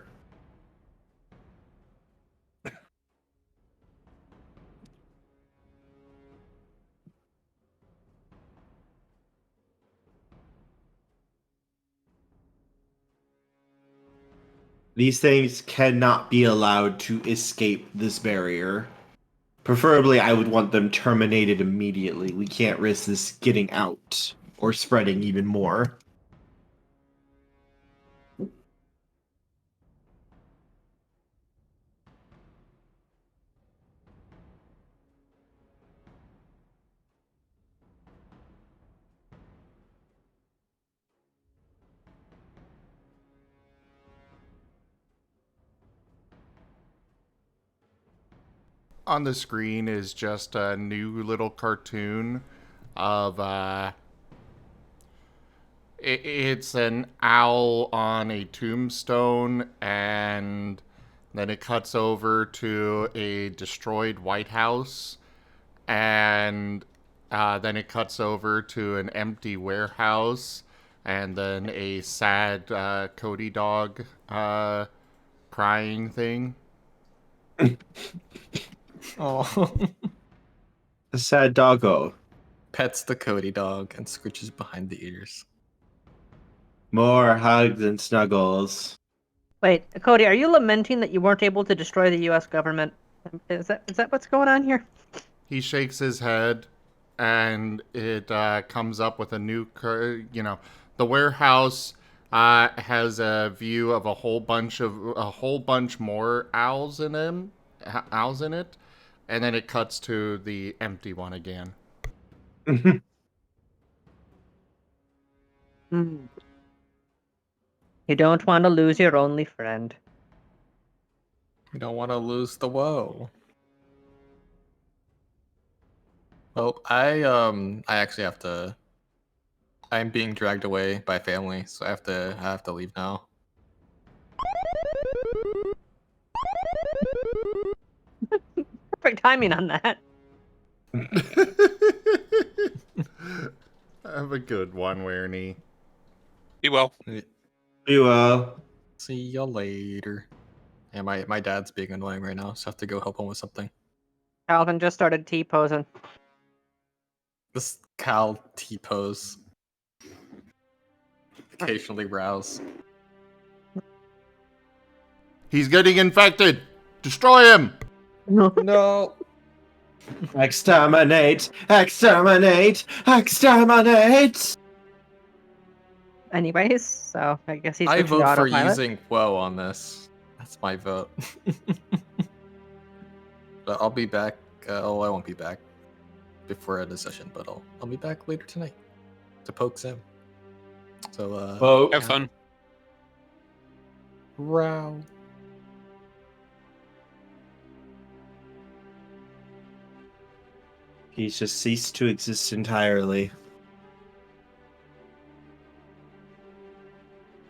Speaker 2: These things cannot be allowed to escape this barrier. Preferably, I would want them terminated immediately. We can't risk this getting out or spreading even more.
Speaker 1: On the screen is just a new little cartoon of it's an owl on a tombstone, and then it cuts over to a destroyed White House, and then it cuts over to an empty warehouse, and then a sad Cody dog crying thing.
Speaker 6: Oh.
Speaker 2: A sad doggo.
Speaker 6: Pets the Cody dog and scritches behind the ears.
Speaker 2: More hugs and snuggles.
Speaker 4: Wait, Cody, are you lamenting that you weren't able to destroy the U.S. government? Is that what's going on here?
Speaker 1: He shakes his head, and it comes up with a new, the warehouse has a view of a whole bunch more owls in it, and then it cuts to the empty one again.
Speaker 4: Hmm. You don't want to lose your only friend.
Speaker 6: We don't want to lose the woe. Well, I actually have to. I'm being dragged away by family, so I have to leave now.
Speaker 4: Perfect timing on that.
Speaker 1: Have a good one, Werenie.
Speaker 5: Be well.
Speaker 2: You
Speaker 6: See you later. Yeah, my dad's being annoying right now, so I have to go help him with something.
Speaker 4: Calvin just started T-posing.
Speaker 6: This Cal T-pose. Occasionally rouse.
Speaker 1: He's getting infected! Destroy him!
Speaker 6: No.
Speaker 2: exterminate! Exterminate! Exterminate!
Speaker 4: Anyways, so I guess he's
Speaker 6: I
Speaker 4: switching to
Speaker 6: vote for
Speaker 4: autopilot.
Speaker 6: using woe on this. That's my vote. But I'll be back. I won't be back before the session, but I'll be back later tonight to poke Sam. So
Speaker 2: Well,
Speaker 5: Have fun.
Speaker 6: Row.
Speaker 2: he's just ceased to exist entirely.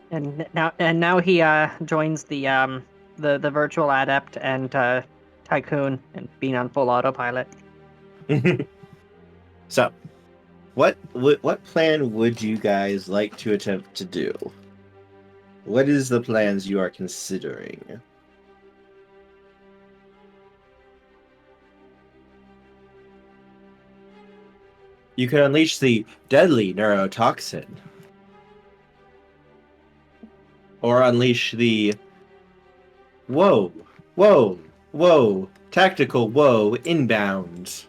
Speaker 4: And now he joins the virtual adept and tycoon and being on full autopilot.
Speaker 2: So, what plan would you guys like to attempt to do? What is the plans you are considering? You can unleash the deadly neurotoxin. Or unleash the whoa, tactical whoa inbound.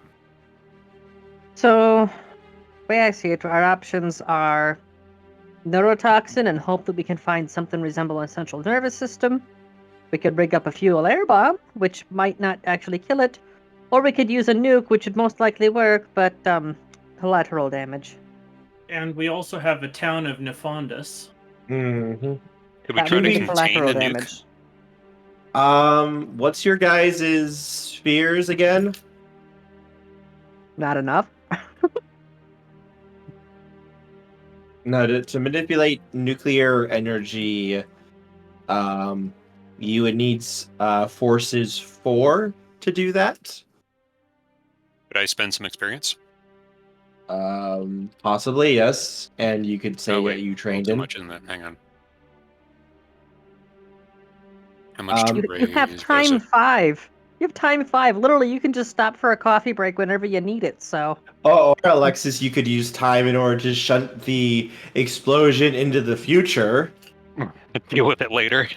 Speaker 4: So, the way I see it, our options are neurotoxin and hope that we can find something resembling a central nervous system. We could rig up a fuel air bomb, which might not actually kill it, or we could use a nuke, which would most likely work, but collateral damage.
Speaker 3: And we also have a town of Nefondus.
Speaker 2: Mm-hmm.
Speaker 5: Could we
Speaker 4: That
Speaker 5: try
Speaker 4: would
Speaker 5: to
Speaker 4: be
Speaker 5: contain
Speaker 4: collateral
Speaker 5: the nuke?
Speaker 4: damage.
Speaker 2: What's your guys' spheres again?
Speaker 4: Not enough.
Speaker 2: No, to manipulate nuclear energy, you would need forces 4 to do that.
Speaker 5: Could I spend some experience?
Speaker 2: Possibly, yes. And you could say
Speaker 5: Oh, wait.
Speaker 2: that you
Speaker 5: A
Speaker 2: trained
Speaker 5: little too
Speaker 2: in.
Speaker 5: much, isn't it? Hang on. How much to
Speaker 4: You have
Speaker 5: raise?
Speaker 4: time 5. You have time 5. Literally, you can just stop for a coffee break whenever you need it, so...
Speaker 2: Oh, or Alexis, you could use time in order to shunt the explosion into the future.
Speaker 5: Deal with it later.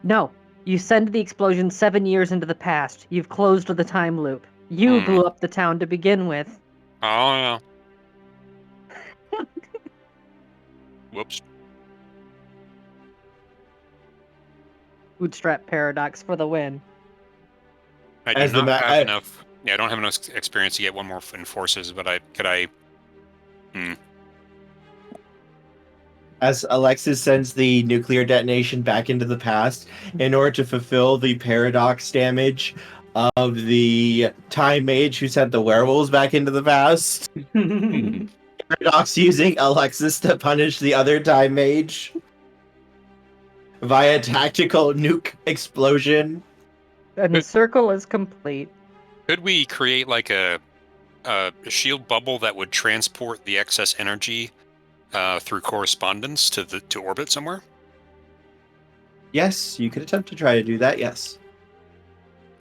Speaker 4: No. You send the explosion 7 years into the past. You've closed the time loop. You
Speaker 5: Hmm.
Speaker 4: blew up the town to begin with.
Speaker 5: Oh, yeah. Whoops.
Speaker 4: Bootstrap paradox for the win.
Speaker 5: I do
Speaker 2: As the
Speaker 5: not
Speaker 2: ma-
Speaker 5: have
Speaker 2: I-
Speaker 5: enough. Yeah, I don't have enough experience to get one more in forces, but could I?
Speaker 2: As Alexis sends the nuclear detonation back into the past in order to fulfill the paradox damage of the time mage who sent the werewolves back into the past. Paradox using Alexis to punish the other time mage via tactical nuke explosion.
Speaker 4: And the circle is complete.
Speaker 5: Could we create like a shield bubble that would transport the excess energy through correspondence to orbit somewhere?
Speaker 2: Yes, you could attempt to try to do that, yes.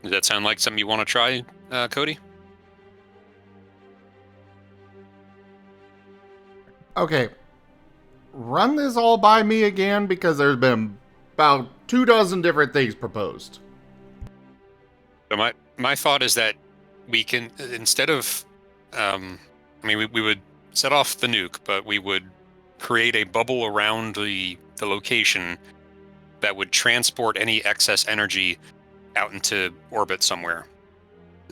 Speaker 5: Does that sound like something you want to try, Cody?
Speaker 1: Okay. Run this all by me again because there's been about 24 different things proposed.
Speaker 5: So my thought is that we can, instead of, we would set off the nuke, but we would create a bubble around the location that would transport any excess energy out into orbit somewhere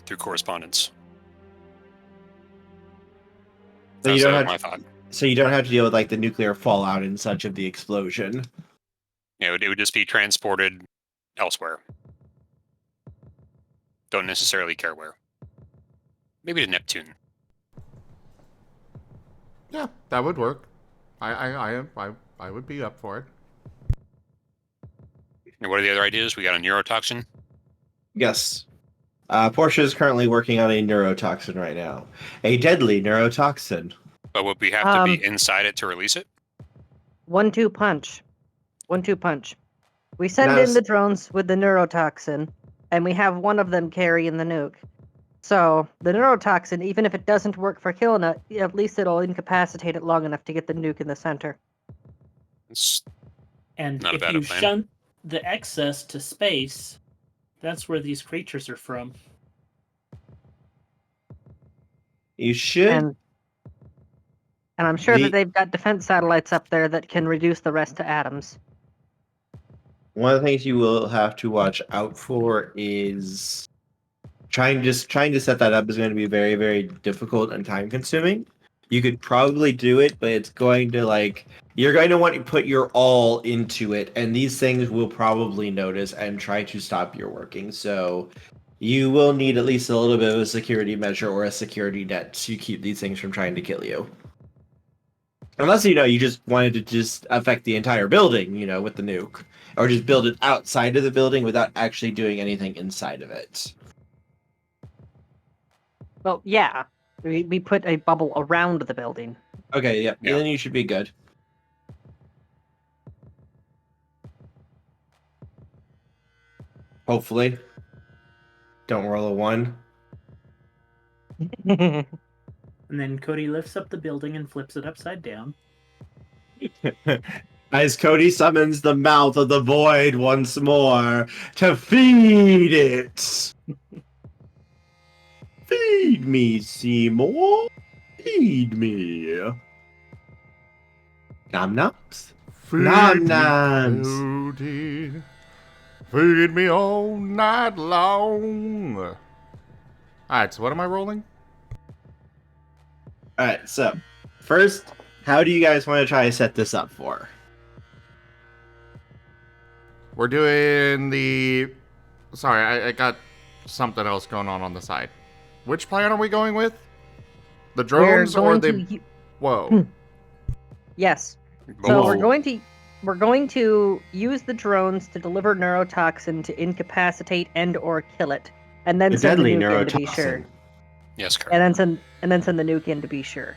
Speaker 5: through correspondence.
Speaker 2: So you don't have
Speaker 5: my thought.
Speaker 2: So you don't have to deal with like the nuclear fallout and such of the explosion.
Speaker 5: It would just be transported elsewhere. Don't necessarily care where. Maybe to Neptune.
Speaker 1: Yeah, that would work. I would be up for it.
Speaker 5: And what are the other ideas? We got a neurotoxin.
Speaker 2: Yes. Portia is currently working on a neurotoxin right now. A deadly neurotoxin.
Speaker 5: But would we have to be inside it to release it?
Speaker 4: 1-2 punch. 1-2 punch. We send
Speaker 2: Now,
Speaker 4: in the drones with the neurotoxin, and we have one of them carrying the nuke. So the neurotoxin, even if it doesn't work for killing it, at least it'll incapacitate it long enough to get the nuke in the center.
Speaker 5: It's
Speaker 3: And
Speaker 5: not a
Speaker 3: if
Speaker 5: bad
Speaker 3: you
Speaker 5: plan.
Speaker 3: shunt the excess to space, that's where these creatures are from.
Speaker 2: you should.
Speaker 4: And I'm sure that they've got defense satellites up there that can reduce the rest to atoms.
Speaker 2: One of the things you will have to watch out for is trying to set that up is going to be very, very difficult and time consuming. You could probably do it, but it's going to you're going to want to put your all into it, and these things will probably notice and try to stop your working. So you will need at least a little bit of a security measure or a security net to keep these things from trying to kill you. Unless, you just wanted to just affect the entire building, with the nuke. Or just build it outside of the building without actually doing anything inside of it.
Speaker 4: Well, yeah. We put a bubble around the building.
Speaker 2: Okay, yeah.
Speaker 5: Yeah.
Speaker 2: Then you should be good. Hopefully. Don't roll a 1.
Speaker 3: And then Cody lifts up the building and flips it upside down.
Speaker 2: As Cody summons the mouth of the void once more to feed it. Feed me, Seymour. Feed me. Nom noms. Nom noms.
Speaker 1: Cody. Feed me all night long. Alright, so what am I rolling?
Speaker 2: Alright, so first, how do you guys want to try to set this up for?
Speaker 1: We're doing the... Sorry, I got something else going on the side. Which plan are we going with? The drones or the... Whoa.
Speaker 4: Yes. So
Speaker 2: Whoa.
Speaker 4: we're going to use the drones to deliver neurotoxin to incapacitate and or kill it, and then
Speaker 2: The
Speaker 4: send the
Speaker 2: deadly
Speaker 4: nuke in to be
Speaker 2: neurotoxin.
Speaker 4: sure.
Speaker 5: Yes, correct.
Speaker 4: And then send the nuke in to be sure.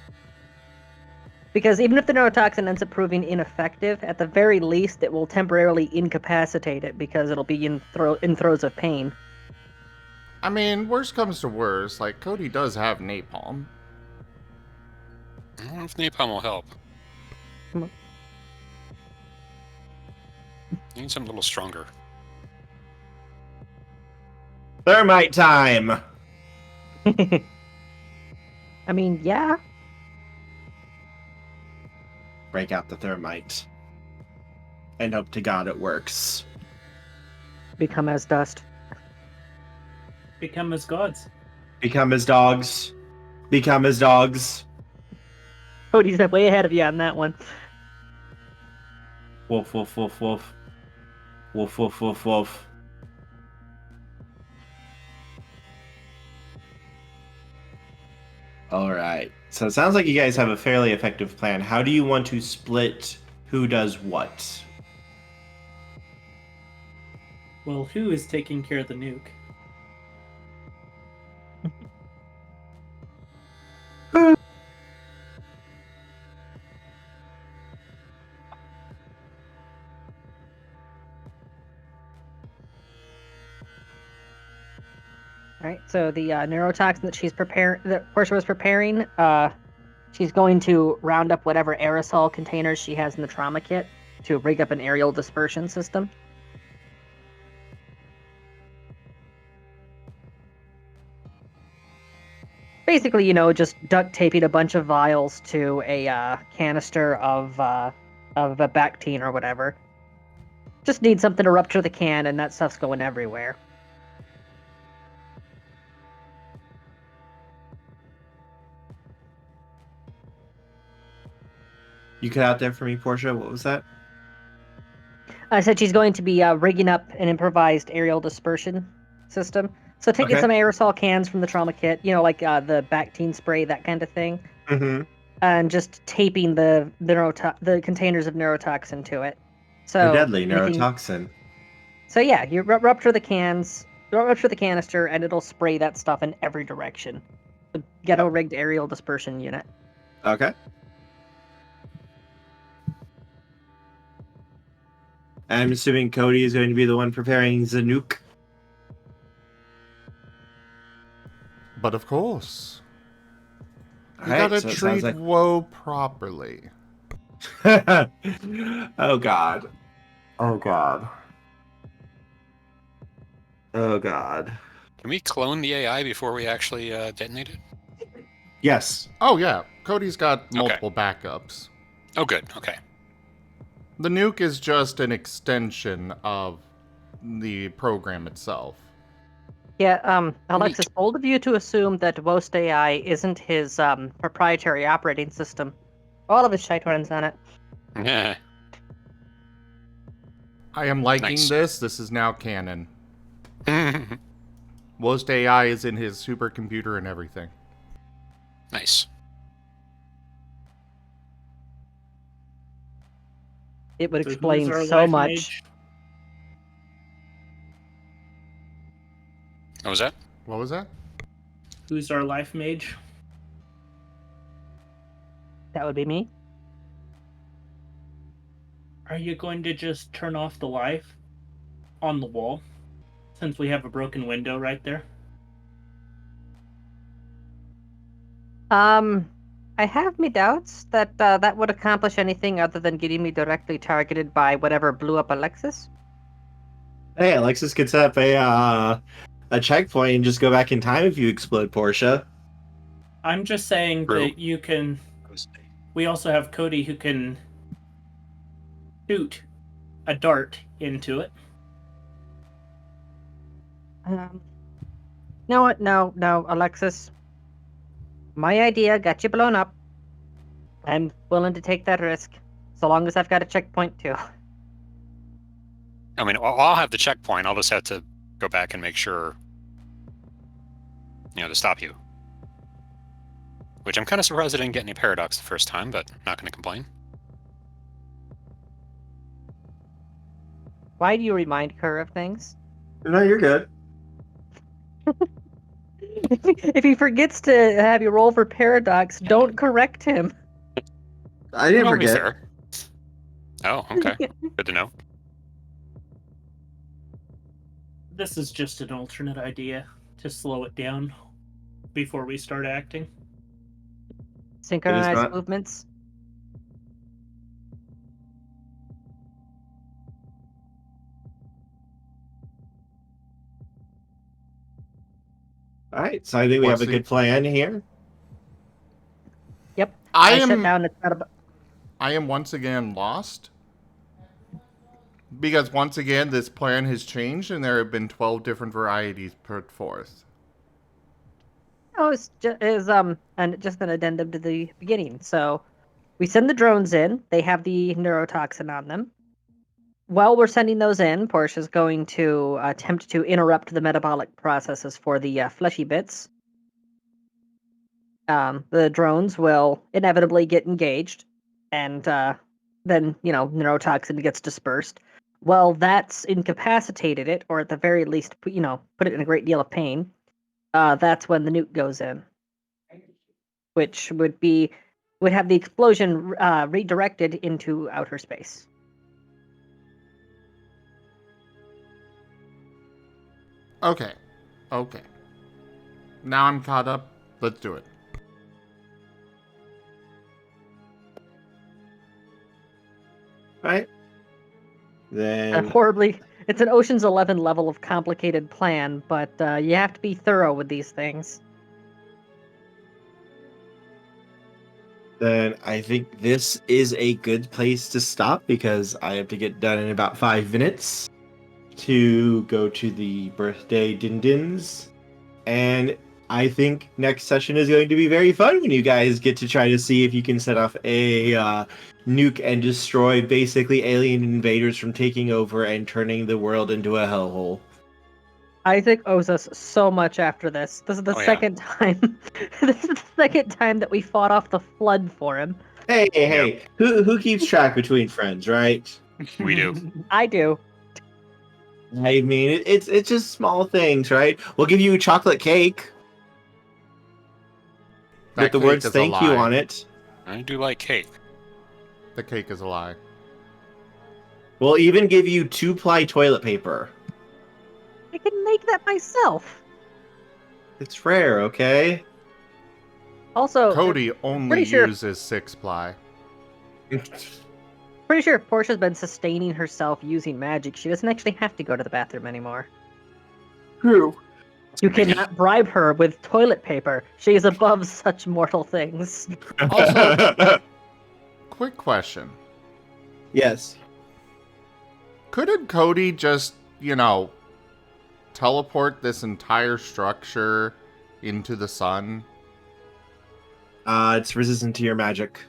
Speaker 4: Because even if the neurotoxin ends up proving ineffective, at the very least it will temporarily incapacitate it because it'll be in throes of pain.
Speaker 1: I mean, worst comes to worst, like, Cody does have napalm.
Speaker 5: I don't know if napalm will help.
Speaker 4: Come on.
Speaker 5: Need something a little stronger.
Speaker 2: Thermite time!
Speaker 4: I mean, yeah.
Speaker 2: Break out the thermite. And hope to God it works.
Speaker 4: Become as dust.
Speaker 3: Become as gods.
Speaker 2: Become as dogs. Become as dogs.
Speaker 4: Cody's way ahead of you on that one.
Speaker 2: Woof, woof, woof, woof. Woof, woof, woof, woof. Alright. So it sounds like you guys have a fairly effective plan. How do you want to split who does what?
Speaker 3: Well, who is taking care of the nuke?
Speaker 4: All right, so the neurotoxin that Portia was preparing, she's going to round up whatever aerosol containers she has in the trauma kit to rig up an aerial dispersion system. Basically, just duct taping a bunch of vials to a canister of a Bactine or whatever. Just need something to rupture the can, and that stuff's going everywhere.
Speaker 2: You cut out there for me, Portia. What was that?
Speaker 4: I said she's going to be rigging up an improvised aerial dispersion system. So taking
Speaker 2: Okay.
Speaker 4: some aerosol cans from the trauma kit, like the Bactine spray, that kind of thing,
Speaker 2: Mm-hmm.
Speaker 4: and just taping the containers of neurotoxin to it. So
Speaker 2: The deadly
Speaker 4: anything-
Speaker 2: neurotoxin.
Speaker 4: So yeah, you rupture the canister, and it'll spray that stuff in every direction. The ghetto-rigged aerial dispersion unit.
Speaker 2: Okay. I'm assuming Cody is going to be the one preparing the nuke.
Speaker 1: But of course. You
Speaker 2: Alright,
Speaker 1: gotta
Speaker 2: so it
Speaker 1: treat
Speaker 2: sounds like...
Speaker 1: woe properly.
Speaker 2: Oh god. Oh god. Oh god.
Speaker 5: Can we clone the AI before we actually detonate it?
Speaker 2: Yes.
Speaker 1: Oh yeah, Cody's got multiple backups.
Speaker 5: Oh, good. Okay.
Speaker 1: The nuke is just an extension of the program itself.
Speaker 4: Yeah, Alexis, bold of you to assume that WoD AI isn't his proprietary operating system. All of his shite runs on it.
Speaker 5: Yeah.
Speaker 1: I am liking
Speaker 5: Nice.
Speaker 1: this. This is now canon. WoD AI is in his supercomputer and everything.
Speaker 5: Nice.
Speaker 4: It would
Speaker 3: So who's
Speaker 4: explain
Speaker 3: our
Speaker 4: so
Speaker 3: life
Speaker 4: much.
Speaker 3: mage?
Speaker 5: What was that?
Speaker 1: What was that?
Speaker 3: Who's our life mage?
Speaker 4: That would be me.
Speaker 3: Are you going to just turn off the life on the wall? Since we have a broken window right there.
Speaker 4: I have me doubts that that would accomplish anything other than getting me directly targeted by whatever blew up Alexis.
Speaker 2: Hey, Alexis could set up a checkpoint and just go back in time if you explode Portia.
Speaker 3: I'm just saying
Speaker 5: True.
Speaker 3: that you can. We also have Cody who can shoot a dart into it.
Speaker 4: No, what? No, Alexis. My idea got you blown up. I'm willing to take that risk, so long as I've got a checkpoint too.
Speaker 5: I mean, I'll have the checkpoint. I'll just have to go back and make sure, to stop you. Which I'm kind of surprised I didn't get any paradox the first time, but not going to complain.
Speaker 4: Why do you remind her of things?
Speaker 2: No, you're good.
Speaker 4: If he forgets to have you roll for paradox, don't correct him.
Speaker 2: I didn't
Speaker 5: Always
Speaker 2: forget.
Speaker 5: there. Oh, okay. Good to know.
Speaker 3: This is just an alternate idea to slow it down before we start acting.
Speaker 4: Synchronized
Speaker 2: not-
Speaker 4: movements.
Speaker 2: All right, so I think we have a
Speaker 1: What's
Speaker 2: good plan here.
Speaker 4: Yep.
Speaker 1: I
Speaker 4: shut
Speaker 1: am
Speaker 4: down. It's not about...
Speaker 1: I am once again lost. Because once again, this plan has changed and there have been 12 different varieties put forth.
Speaker 4: Oh, it's just, and just an addendum to the beginning. So, we send the drones in. They have the neurotoxin on them. While we're sending those in, Portia's going to attempt to interrupt the metabolic processes for the fleshy bits. The drones will inevitably get engaged, and then, neurotoxin gets dispersed. Well, that's incapacitated it, or at the very least, put it in a great deal of pain. That's when the nuke goes in, which would have the explosion redirected into outer space.
Speaker 1: Okay. Now I'm caught up. Let's do it.
Speaker 2: All right. Then
Speaker 4: It's an Ocean's 11 level of complicated plan, but you have to be thorough with these things.
Speaker 2: I think this is a good place to stop because I have to get done in about 5 minutes to go to the birthday din-dins. And I think next session is going to be very fun when you guys get to try to see if you can set off a nuke and destroy basically alien invaders from taking over and turning the world into a hellhole.
Speaker 4: Isaac owes us so much after this. This is the second time. This is the second time that we fought off the flood for him.
Speaker 2: Hey, who keeps track between friends, right?
Speaker 5: We do.
Speaker 4: I do.
Speaker 2: I mean, it's just small things, right? We'll give you a chocolate cake
Speaker 1: That
Speaker 2: with the
Speaker 1: cake
Speaker 2: words
Speaker 1: is a
Speaker 2: "thank you"
Speaker 1: lie.
Speaker 2: on it.
Speaker 5: I do like cake.
Speaker 1: The cake is a lie.
Speaker 2: We'll even give you 2-ply toilet paper.
Speaker 4: I can make that myself.
Speaker 2: It's rare, okay?
Speaker 4: Also,
Speaker 1: Cody only
Speaker 4: pretty sure-
Speaker 1: uses 6-ply.
Speaker 4: pretty sure Portia's been sustaining herself using magic. She doesn't actually have to go to the bathroom anymore.
Speaker 2: True.
Speaker 4: You cannot bribe her with toilet paper. She is above such mortal things.
Speaker 1: Also, quick question.
Speaker 2: Yes.
Speaker 1: Couldn't Cody just, teleport this entire structure into the sun?
Speaker 2: It's resistant to your magic.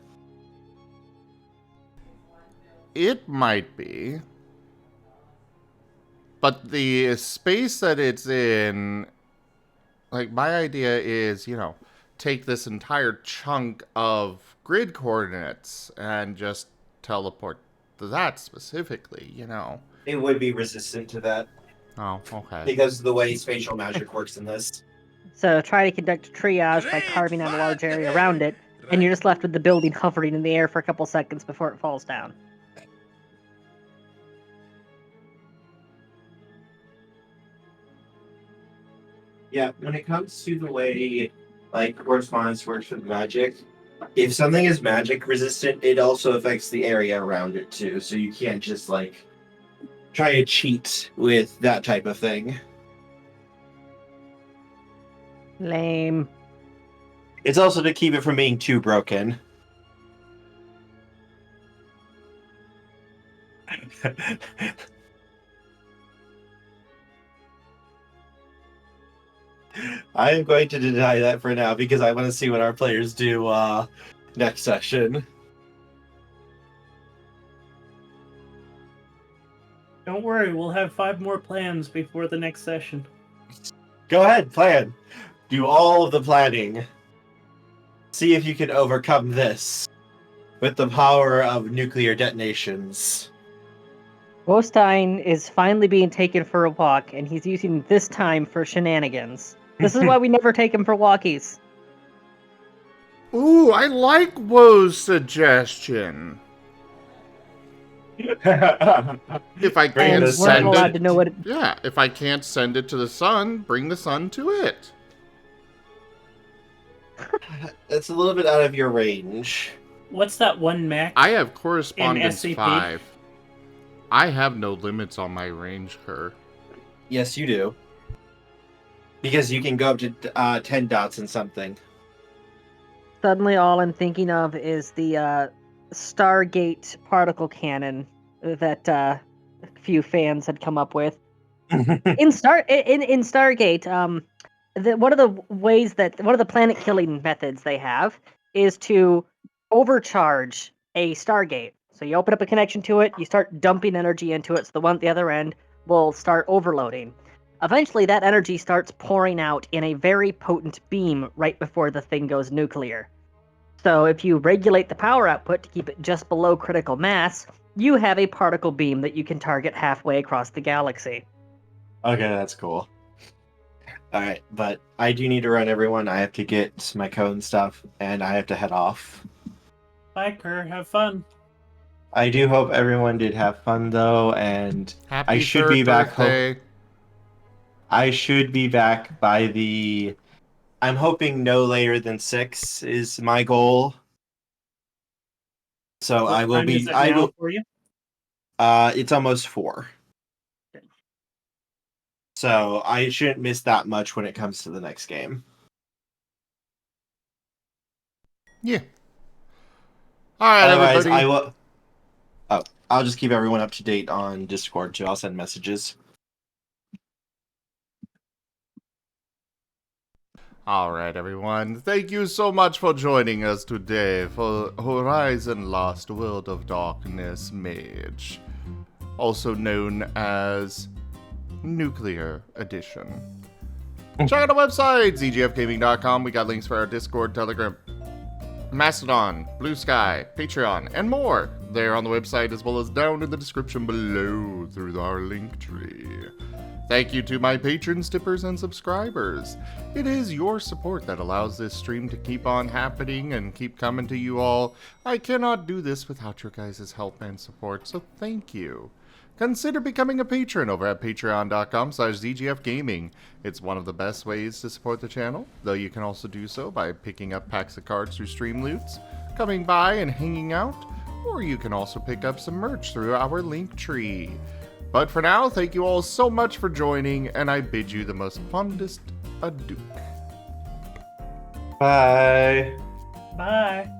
Speaker 1: It might be. But the space that it's in, my idea is, take this entire chunk of grid coordinates and just teleport to that specifically,
Speaker 2: It would be resistant to that
Speaker 1: Oh, okay.
Speaker 2: because of the way spatial magic works in this.
Speaker 4: So try to conduct triage by carving out a large area around it, and you're just left with the building hovering in the air for a couple seconds before it falls down.
Speaker 2: Yeah, when it comes to the way like correspondence works with magic. If something is magic resistant, it also affects the area around it too. So you can't just like try to cheat with that type of thing.
Speaker 4: Lame.
Speaker 2: It's also to keep it from being too broken. I am going to deny that for now because I want to see what our players do next session.
Speaker 3: Don't worry, we'll have 5 more plans before the next session.
Speaker 2: Go ahead, plan. Do all of the planning. See if you can overcome this with the power of nuclear detonations.
Speaker 4: Bostein is finally being taken for a walk, and he's using this time for shenanigans. This is why we never take him for walkies.
Speaker 1: Ooh, I like WoD's suggestion. If I
Speaker 2: Bring
Speaker 1: can't
Speaker 2: the
Speaker 4: We're
Speaker 1: send
Speaker 4: not allowed
Speaker 1: it,
Speaker 4: to know what it...
Speaker 1: yeah, if I can't send it to the sun, bring the sun to it.
Speaker 2: It's a little bit out of your range.
Speaker 3: What's that one max?
Speaker 1: I have correspondence
Speaker 3: SCP?
Speaker 1: 5. I have no limits on my range, Kerr.
Speaker 2: Yes, you do. Because you can go up to 10 dots in something.
Speaker 4: Suddenly all I'm thinking of is the Stargate particle cannon that a few fans had come up with. In Stargate, one of the planet killing methods they have is to overcharge a Stargate. So you open up a connection to it, you start dumping energy into it, so the one at the other end will start overloading. Eventually, that energy starts pouring out in a very potent beam right before the thing goes nuclear. So if you regulate the power output to keep it just below critical mass, you have a particle beam that you can target halfway across the galaxy.
Speaker 2: Okay, that's cool. Alright, but I do need to run, everyone. I have to get my code stuff, and I have to head off.
Speaker 3: Bye, Kerr. Have fun.
Speaker 2: I do hope everyone did have fun, though, and
Speaker 1: Happy
Speaker 2: I should
Speaker 1: third
Speaker 2: be back.
Speaker 1: birthday.
Speaker 2: I should be back by the... I'm hoping no later than 6 is my goal. So
Speaker 3: What
Speaker 2: I will
Speaker 3: time
Speaker 2: be...
Speaker 3: is it
Speaker 2: I
Speaker 3: now
Speaker 2: will...
Speaker 3: for you?
Speaker 2: It's almost 4.
Speaker 3: Okay.
Speaker 2: So I shouldn't miss that much when it comes to the next game.
Speaker 1: Yeah. All right,
Speaker 2: Otherwise,
Speaker 1: everybody.
Speaker 2: I will... Oh, I'll just keep everyone up to date on Discord, too. I'll send messages.
Speaker 1: All right, everyone. Thank you so much for joining us today for Horizon Lost World of Darkness Mage, also known as Nuclear Edition. Check out our website, zgfgaming.com. We got links for our Discord, Telegram, Mastodon, Blue Sky, Patreon, and more there on the website, as well as down in the description below through our link tree. Thank you to my patrons, tippers, and subscribers. It is your support that allows this stream to keep on happening and keep coming to you all. I cannot do this without your guys' help and support, so thank you. Consider becoming a patron over at patreon.com/zgfgaming. It's one of the best ways to support the channel, though you can also do so by picking up packs of cards through Stream Loots, coming by and hanging out, or you can also pick up some merch through our link tree. But for now, thank you all so much for joining, and I bid you the most fondest adieu.
Speaker 2: Bye.
Speaker 3: Bye.